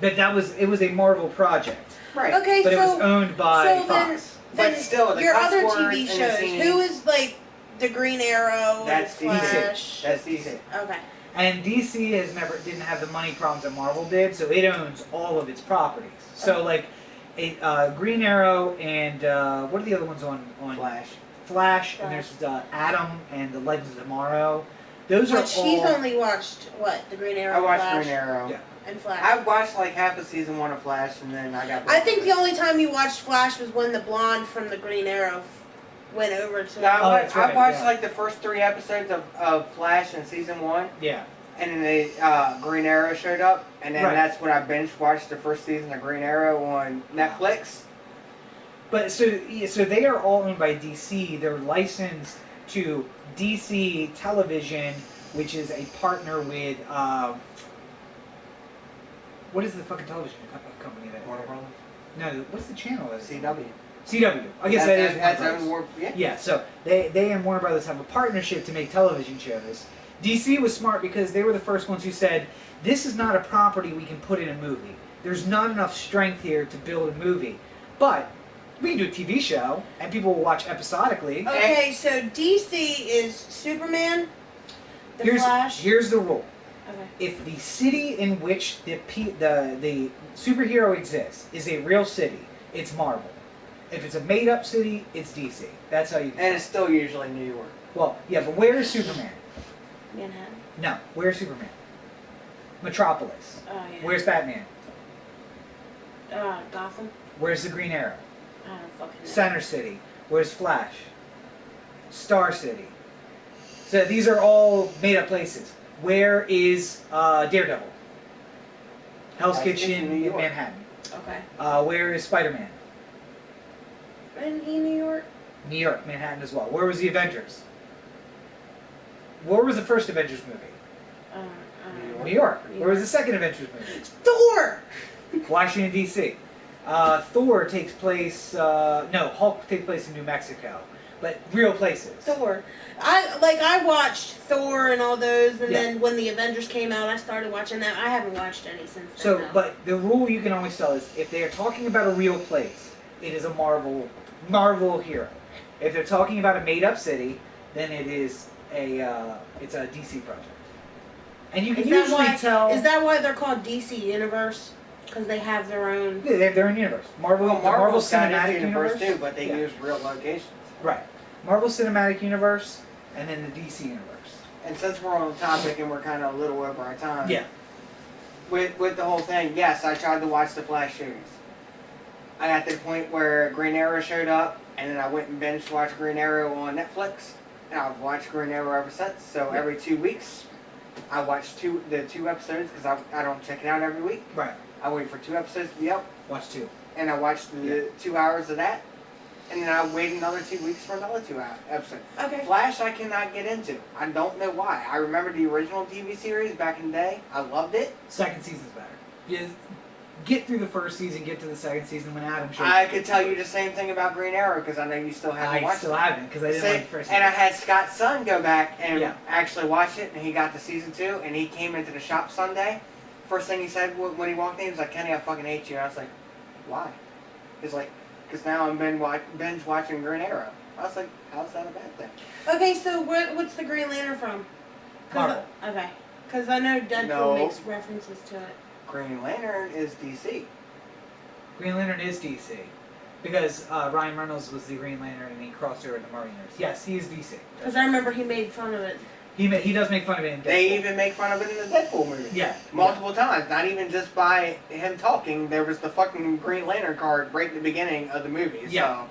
But it was a Marvel project. Right. Okay, but it was owned by Fox. But still, the your other words TV shows, who is like the Green Arrow? That's Flash. DC. That's DC. Okay. And DC didn't have the money problems that Marvel did, so it owns all of its properties. So like, Green Arrow and what are the other ones on Flash, and there's Atom and the Legends of Tomorrow. Those are all. He's only watched what, the Green Arrow. I watched Flash, Green Arrow. Yeah. And Flash. I watched like half of season 1 of Flash, and then I got. I think the only time you watched Flash was when the blonde from the Green Arrow went over to. No, I watched like the first 3 episodes of Flash in season 1. Yeah. And then Green Arrow showed up, and then that's when I binge watched the first season of Green Arrow on Netflix. But so they are all owned by DC. They're licensed to DC Television, which is a partner with what is the fucking television company that? Warner Brothers. No, what's the channel? CW. CW. I guess that is Warner Brothers. Yeah. So they and Warner Brothers have a partnership to make television shows. DC was smart because they were the first ones who said, this is not a property we can put in a movie. There's not enough strength here to build a movie. But we can do a TV show, and people will watch episodically. Okay, so DC is Superman, Flash. Here's the rule. Okay. If the city in which the superhero exists is a real city, it's Marvel. If it's a made-up city, it's DC. That's how you do it. And it's still usually New York. Well, yeah, but where is Superman? Manhattan. No, where's Superman? Metropolis. Oh, yeah. Where's Batman? Gotham. Where's the Green Arrow? I don't fucking know. Center City. Where's Flash? Star City. So these are all made-up places. Where is Daredevil? Hell's Kitchen, Manhattan. Okay. Where is Spider-Man? Isn't he in New York? New York, Manhattan as well. Where was the Avengers? Where was the first Avengers movie? New York. Where was the second Avengers movie? Thor! Washington, D.C. Thor takes place, no, Hulk takes place in New Mexico, but real places. Thor. I watched Thor and all those, and then when the Avengers came out, I started watching that. I haven't watched any since then. So, though. but the rule you can always tell is if they are talking about a real place, it is a Marvel hero. If they're talking about a made-up city, then it is it's a DC project. And you can usually tell. Is that why they're called DC Universe? Because they have their own. Yeah, they have their own universe. Marvel Cinematic Universe too, but they use real locations. Right. Marvel Cinematic Universe, and then the DC Universe. And since we're on the topic and we're kind of a little over our time. Yeah. With the whole thing, yes, I tried to watch the Flash series. I got to the point where Green Arrow showed up, and then I went and binge watched Green Arrow on Netflix, and I've watched Green Arrow ever since. So every 2 weeks, I watch the two episodes because I don't check it out every week. Right. I wait for 2 episodes to be up. Watch 2. And I watched the 2 hours of that, and then I wait another 2 weeks for another 2 episodes. Okay. Flash, I cannot get into. I don't know why. I remember the original TV series back in the day. I loved it. Second season's better. You get through the first season, get to the second season when Adam shows up. I could tell you the same thing about Green Arrow because I know you still haven't watched it. I still haven't because I didn't like the first season. And I had Scott's son go back and actually watch it, and he got to season 2, and he came into the shop Sunday. First thing he said when he walked in, he was like, "Kenny, I fucking hate you." And I was like, "Why?" He's like, "Because now I'm binge watching Green Arrow." I was like, "How's that a bad thing?" Okay, so what's the Green Lantern from? Marvel. Okay. Because I know Deadpool makes references to it. Green Lantern is DC. Green Lantern is DC. Because Ryan Reynolds was the Green Lantern and he crossed over to the Mariners. Yes, he is DC. Because I remember he made fun of it. He does make fun of it in Deadpool. They even make fun of it in the Deadpool movie. Yeah. Multiple times. Not even just by him talking. There was the fucking Green Lantern card right at the beginning of the movie. Yeah.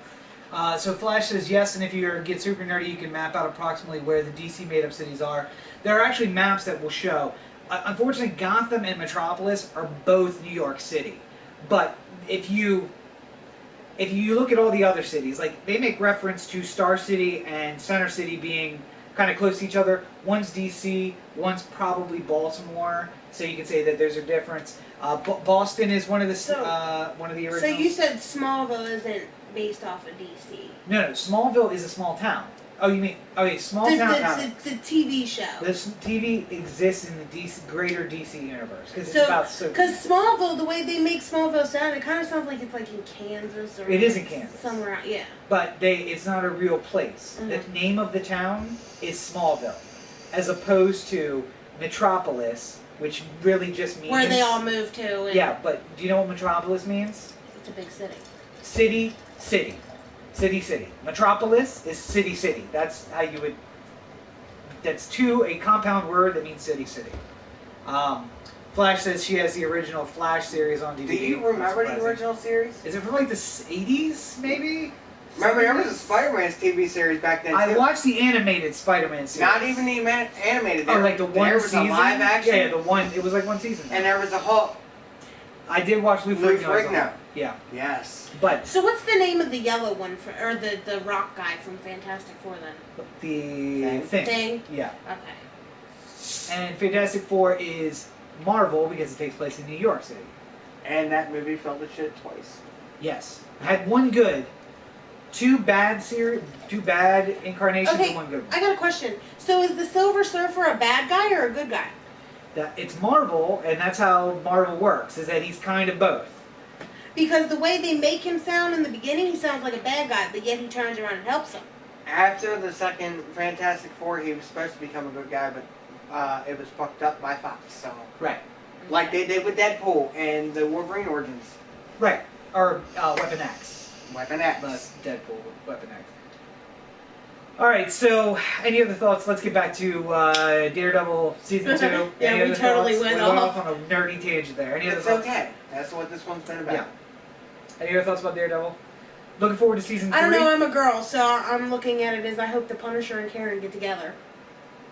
So Flash says yes, and if you get super nerdy, you can map out approximately where the DC made-up cities are. There are actually maps that will show. Unfortunately, Gotham and Metropolis are both New York City. But if you look at all the other cities, like they make reference to Star City and Center City being kind of close to each other. One's DC, one's probably Baltimore. So you can say that there's a difference. Boston is one of the originals. So you said Smallville isn't based off of DC? No, Smallville is a small town. Oh, you mean small town? The TV show. This TV exists in the greater DC universe because Smallville, the way they make Smallville sound, it kind of sounds like it's like in Kansas or. It is in Kansas. Somewhere out, yeah. But it's not a real place. Mm-hmm. The name of the town is Smallville, as opposed to Metropolis, which really just means where they all move to. And yeah, but do you know what Metropolis means? It's a big city. City. City. Metropolis is city. That's how you would. That's a compound word that means city. Flash says she has the original Flash series on DVD. Do you remember the original series? Is it from like the 80s, maybe? Remember, there was a Spider-Man TV series back then, too. I watched the animated Spider-Man series. Not even the animated. Oh, like the one season? There was a live action. Yeah, the one. It was like one season. And there was a Hulk. I did watch Lou Ferrigno. Yeah. Yes. But so what's the name of the yellow one or the rock guy from Fantastic Four then? The Thing. Yeah. Okay. And Fantastic Four is Marvel because it takes place in New York City. And that movie fell to shit twice. Yes. Had one good, two bad incarnations, and one good one. I got a question. So is the Silver Surfer a bad guy or a good guy? It's Marvel, and that's how Marvel works, is that he's kind of both. Because the way they make him sound in the beginning, he sounds like a bad guy, but yet he turns around and helps him. After the second Fantastic Four, he was supposed to become a good guy, but it was fucked up by Fox, so... Right. Like they did with Deadpool and the Wolverine Origins. Right. Or Weapon X. Weapon X. That's Deadpool with Weapon X. Alright, so any other thoughts? Let's get back to Daredevil Season 2. Yeah, we totally went off on a nerdy tangent there. Any other thoughts? It's okay. That's what this one's been about. Yeah. Any other thoughts about Daredevil? Looking forward to Season 3? I don't know, I'm a girl, so I'm looking at it as I hope the Punisher and Karen get together.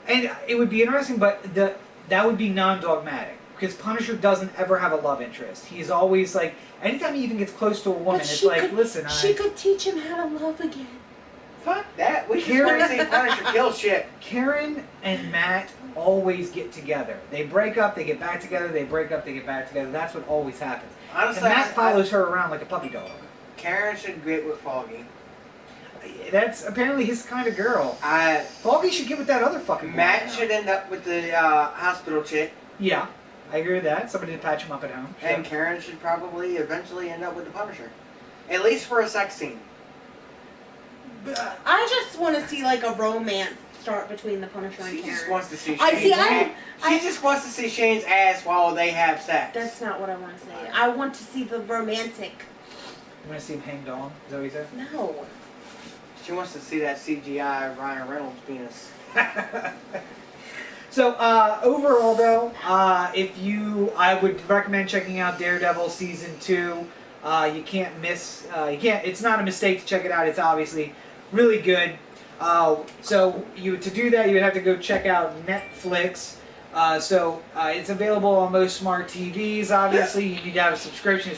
And it would be interesting, but that would be non-dogmatic. Because Punisher doesn't ever have a love interest. He's always like, anytime he even gets close to a woman, it's like, listen, she could teach him how to love again. Fuck that. We just want to see Punisher kill shit. Karen and Matt always get together. They break up, they get back together, they break up, they get back together. That's what always happens. Honestly, and Matt follows her around like a puppy dog. Karen should get with Foggy. That's apparently his kind of girl. Foggy should get with that other fucking Matt should end up with the hospital chick. Yeah, I agree with that. Somebody to patch him up at home. And Karen should probably eventually end up with the Punisher. At least for a sex scene. I just want to see like a romance start between the Punisher and Karen. She just wants to see She just wants to see Shane's ass while they have sex. That's not what I want to say. I want to see the romantic. You want to see him hang dong? Is that what you said? No. She wants to see that CGI Ryan Reynolds penis. So overall, though, I would recommend checking out Daredevil season 2. You can't miss. It's not a mistake to check it out. It's obviously really good. So to do that, you would have to go check out Netflix. It's available on most smart TVs. Obviously, you need to have a subscription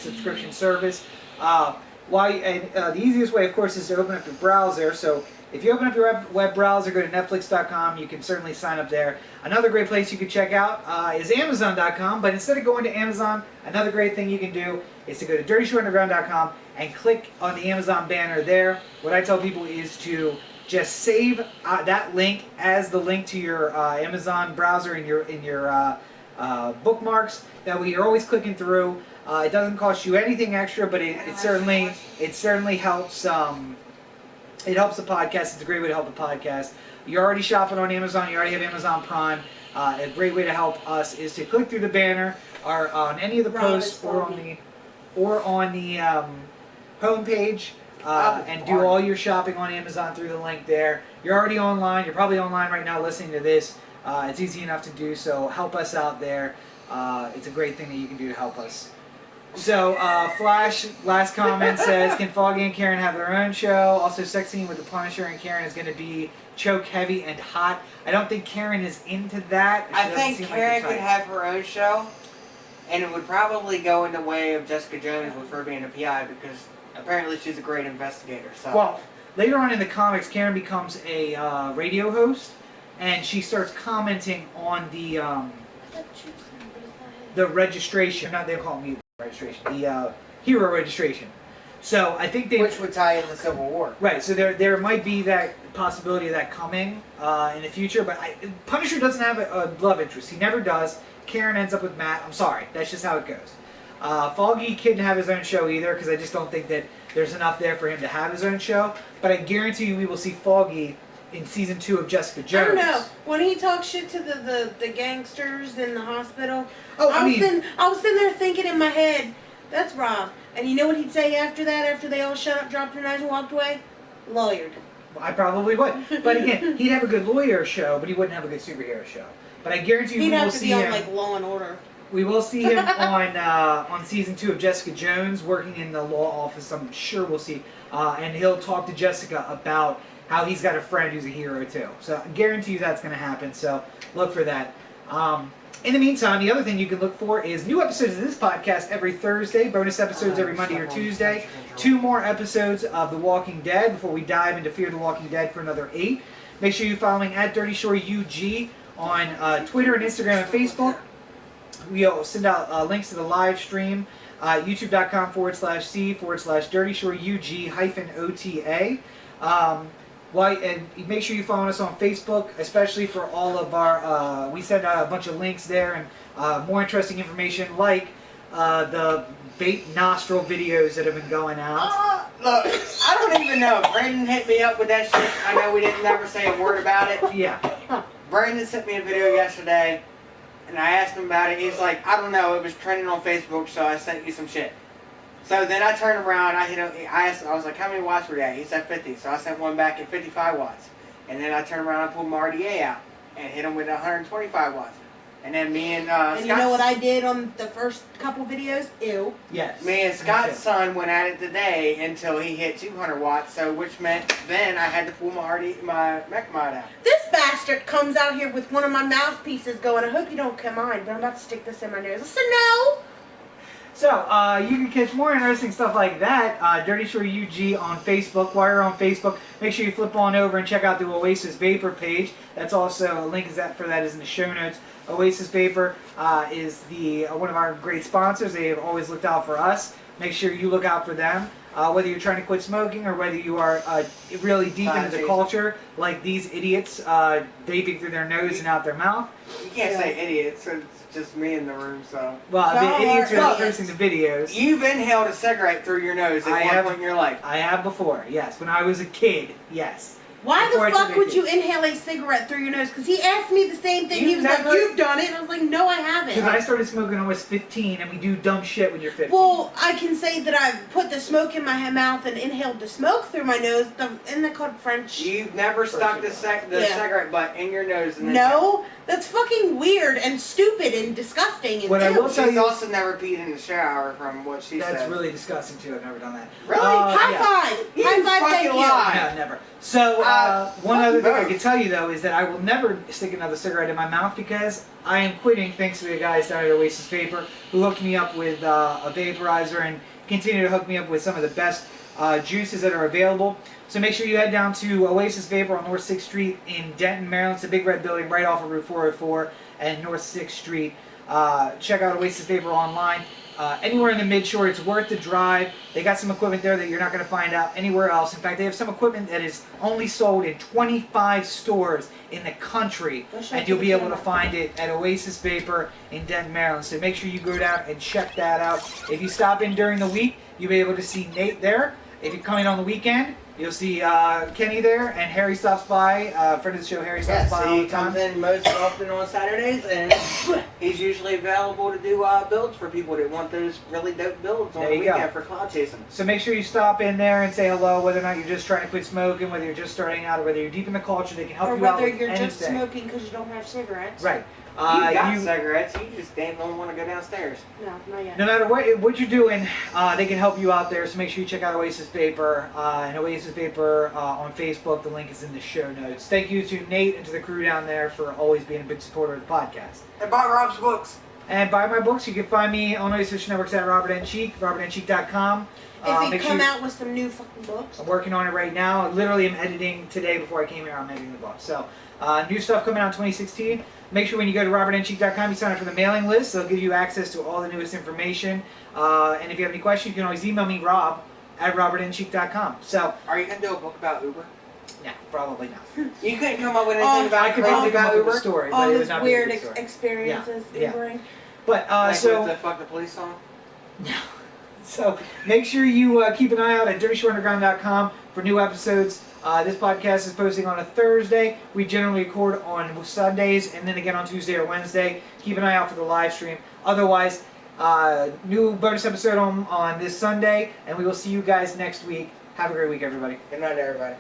service. The easiest way, of course, is to open up your browser. So if you open up your web browser, go to Netflix.com. You can certainly sign up there. Another great place you can check out is Amazon.com. But instead of going to Amazon, another great thing you can do is to go to DirtyShoreUnderground.com and click on the Amazon banner there. What I tell people is to just save that link as the link to your Amazon browser in your bookmarks. That way you're always clicking through. It doesn't cost you anything extra, but it certainly helps. It helps the podcast. It's a great way to help the podcast. You're already shopping on Amazon. You already have Amazon Prime. A great way to help us is to click through the banner or on any of the posts or on the home page and do all your shopping on Amazon through the link there. You're already online. You're probably online right now listening to this. It's easy enough to do, so help us out there. It's a great thing that you can do to help us. So, Flash, last comment says, can Foggy and Karen have their own show? Also, sex scene with the Punisher and Karen is going to be choke heavy and hot. I don't think Karen is into that. I think Karen could have her own show, and it would probably go in the way of Jessica Jones with her being a PI, because apparently she's a great investigator. So. Well, later on in the comics, Karen becomes a radio host, and she starts commenting on the registration. Not they call me registration. The hero registration. So I think which would tie in the Civil War. Right. So there might be that possibility of that coming in the future. But Punisher doesn't have a love interest. He never does. Karen ends up with Matt. I'm sorry. That's just how it goes. Foggy couldn't have his own show either because I just don't think that there's enough there for him to have his own show. But I guarantee you we will see Foggy in season 2 of Jessica Jones. I don't know. When he talks shit to the gangsters in the hospital, oh, I was sitting there thinking in my head, that's Rob. And you know what he'd say after that, after they all shut up, dropped their knives and walked away? Lawyered. I probably would. But again, he'd have a good lawyer show, but he wouldn't have a good superhero show. But I guarantee you we will see him. He'd have to be on, like, Law and Order. We will see him on season 2 of Jessica Jones, working in the law office. I'm sure we'll see. And he'll talk to Jessica about how he's got a friend who's a hero too. So I guarantee you that's going to happen. So look for that. In the meantime, the other thing you can look for is new episodes of this podcast every Thursday, bonus episodes every Monday or Tuesday, 2 more episodes of The Walking Dead before we dive into Fear the Walking Dead for another 8. Make sure you're following at Dirtyshore UG on Twitter and Instagram and Facebook. We'll send out links to the live stream, youtube.com/c/DirtyShoreUG-OTA. And make sure you follow us on Facebook, especially for all of our, we send out a bunch of links there and more interesting information like the bait nostril videos that have been going out. Look, I don't even know. Brandon hit me up with that shit. I know we didn't never say a word about it. Yeah. Brandon sent me a video yesterday, and I asked him about it. He's like, I don't know. It was trending on Facebook, so I sent you some shit. So then I turned around, I was like, how many watts were that? He said 50. So I sent one back at 55 watts. And then I turned around and pulled my RDA out and hit him with 125 watts. And then me and Scott, you know what I did on the first couple videos? Ew. Yes. Me and Scott's son went at it today until he hit 200 watts. So which meant then I had to pull my mech mod out. This bastard comes out here with one of my mouthpieces going, I hope you don't mind, but I'm about to stick this in my nose. I said no. So, you can catch more interesting stuff like that, Dirtyshore UG on Facebook. While you're on Facebook, make sure you flip on over and check out the Oasis Vapor page. That's also, a link for that is in the show notes. Oasis Vapor is one of our great sponsors. They have always looked out for us. Make sure you look out for them. Whether you're trying to quit smoking or whether you are really deep into the culture, like these idiots vaping through their nose and out their mouth. You can't say idiots, it's just me in the room, so. Well, the idiots are posting the videos. You've inhaled a cigarette through your nose at one point in your life. I have before, yes. When I was a kid, yes. Why the fuck would you inhale a cigarette through your nose? Because he asked me the same thing. He was like, you've done it. And I was like, no, I haven't. Because I started smoking when I was 15, and we do dumb shit when you're 15. Well, I can say that I've put the smoke in my mouth and inhaled the smoke through my nose. Isn't that called French? You've never stuck the cigarette butt in your nose and then... No, that's fucking weird and stupid and disgusting. And what I will tell you... She's also never peed in the shower from what she said. That's really disgusting, too. I've never done that. Really? High five! High five, thank you. No, never. So, one other thing I can tell you, though, is that I will never stick another cigarette in my mouth because I am quitting thanks to the guys down at Oasis Vapor who hooked me up with a vaporizer and continue to hook me up with some of the best juices that are available. So make sure you head down to Oasis Vapor on North 6th Street in Denton, Maryland. It's a big red building right off of Route 404 and North 6th Street. Check out Oasis Vapor online. Anywhere in the Midshore, it's worth the drive. They got some equipment there that you're not going to find out anywhere else. In fact, they have some equipment that is only sold in 25 stores in the country, and you'll be able to find it at Oasis Vapor in Denton, Maryland. So make sure you go down and check that out. If you stop in during the week, you'll be able to see Nate there. If you come in on the weekend, you'll see Kenny there, and Harry stops by. Friend of the show, Harry stops by all the time. He comes in most often on Saturdays, and he's usually available to do builds for people that want those really dope builds on the weekend for cloud chasing. So make sure you stop in there and say hello, whether or not you're just trying to quit smoking, whether you're just starting out, or whether you're deep in the culture. They can help you out with anything. Or whether you're just smoking because you don't have cigarettes. Right. You got cigarettes, you just don't want to go downstairs. No, not yet. No matter what you're doing, they can help you out there, so make sure you check out Oasis Vapor and Oasis Vapor on Facebook. The link is in the show notes. Thank you to Nate and to the crew down there for always being a big supporter of the podcast. And buy Rob's books. And buy my books. You can find me on Oasis Networks at Robert N. Cheek, robertncheek.com. If he come out with some new fucking books. I'm working on it right now. I literally am editing today before I came here. I'm editing the book. So, new stuff coming out in 2016. Make sure when you go to robertncheek.com, you sign up for the mailing list. They'll give you access to all the newest information. And if you have any questions, you can always email me, Rob, at robertncheek.com. So, are you going to do a book about Uber? No, probably not. You couldn't come up with anything about Uber? I could probably come up with a story, but it was not weird experiences Ubering. But, like so... with the Fuck the Police song? No. So make sure you keep an eye out at DirtyShoreUnderground.com for new episodes. This podcast is posting on a Thursday. We generally record on Sundays and then again on Tuesday or Wednesday. Keep an eye out for the live stream. Otherwise, new bonus episode on this Sunday, and we will see you guys next week. Have a great week, everybody. Good night, everybody.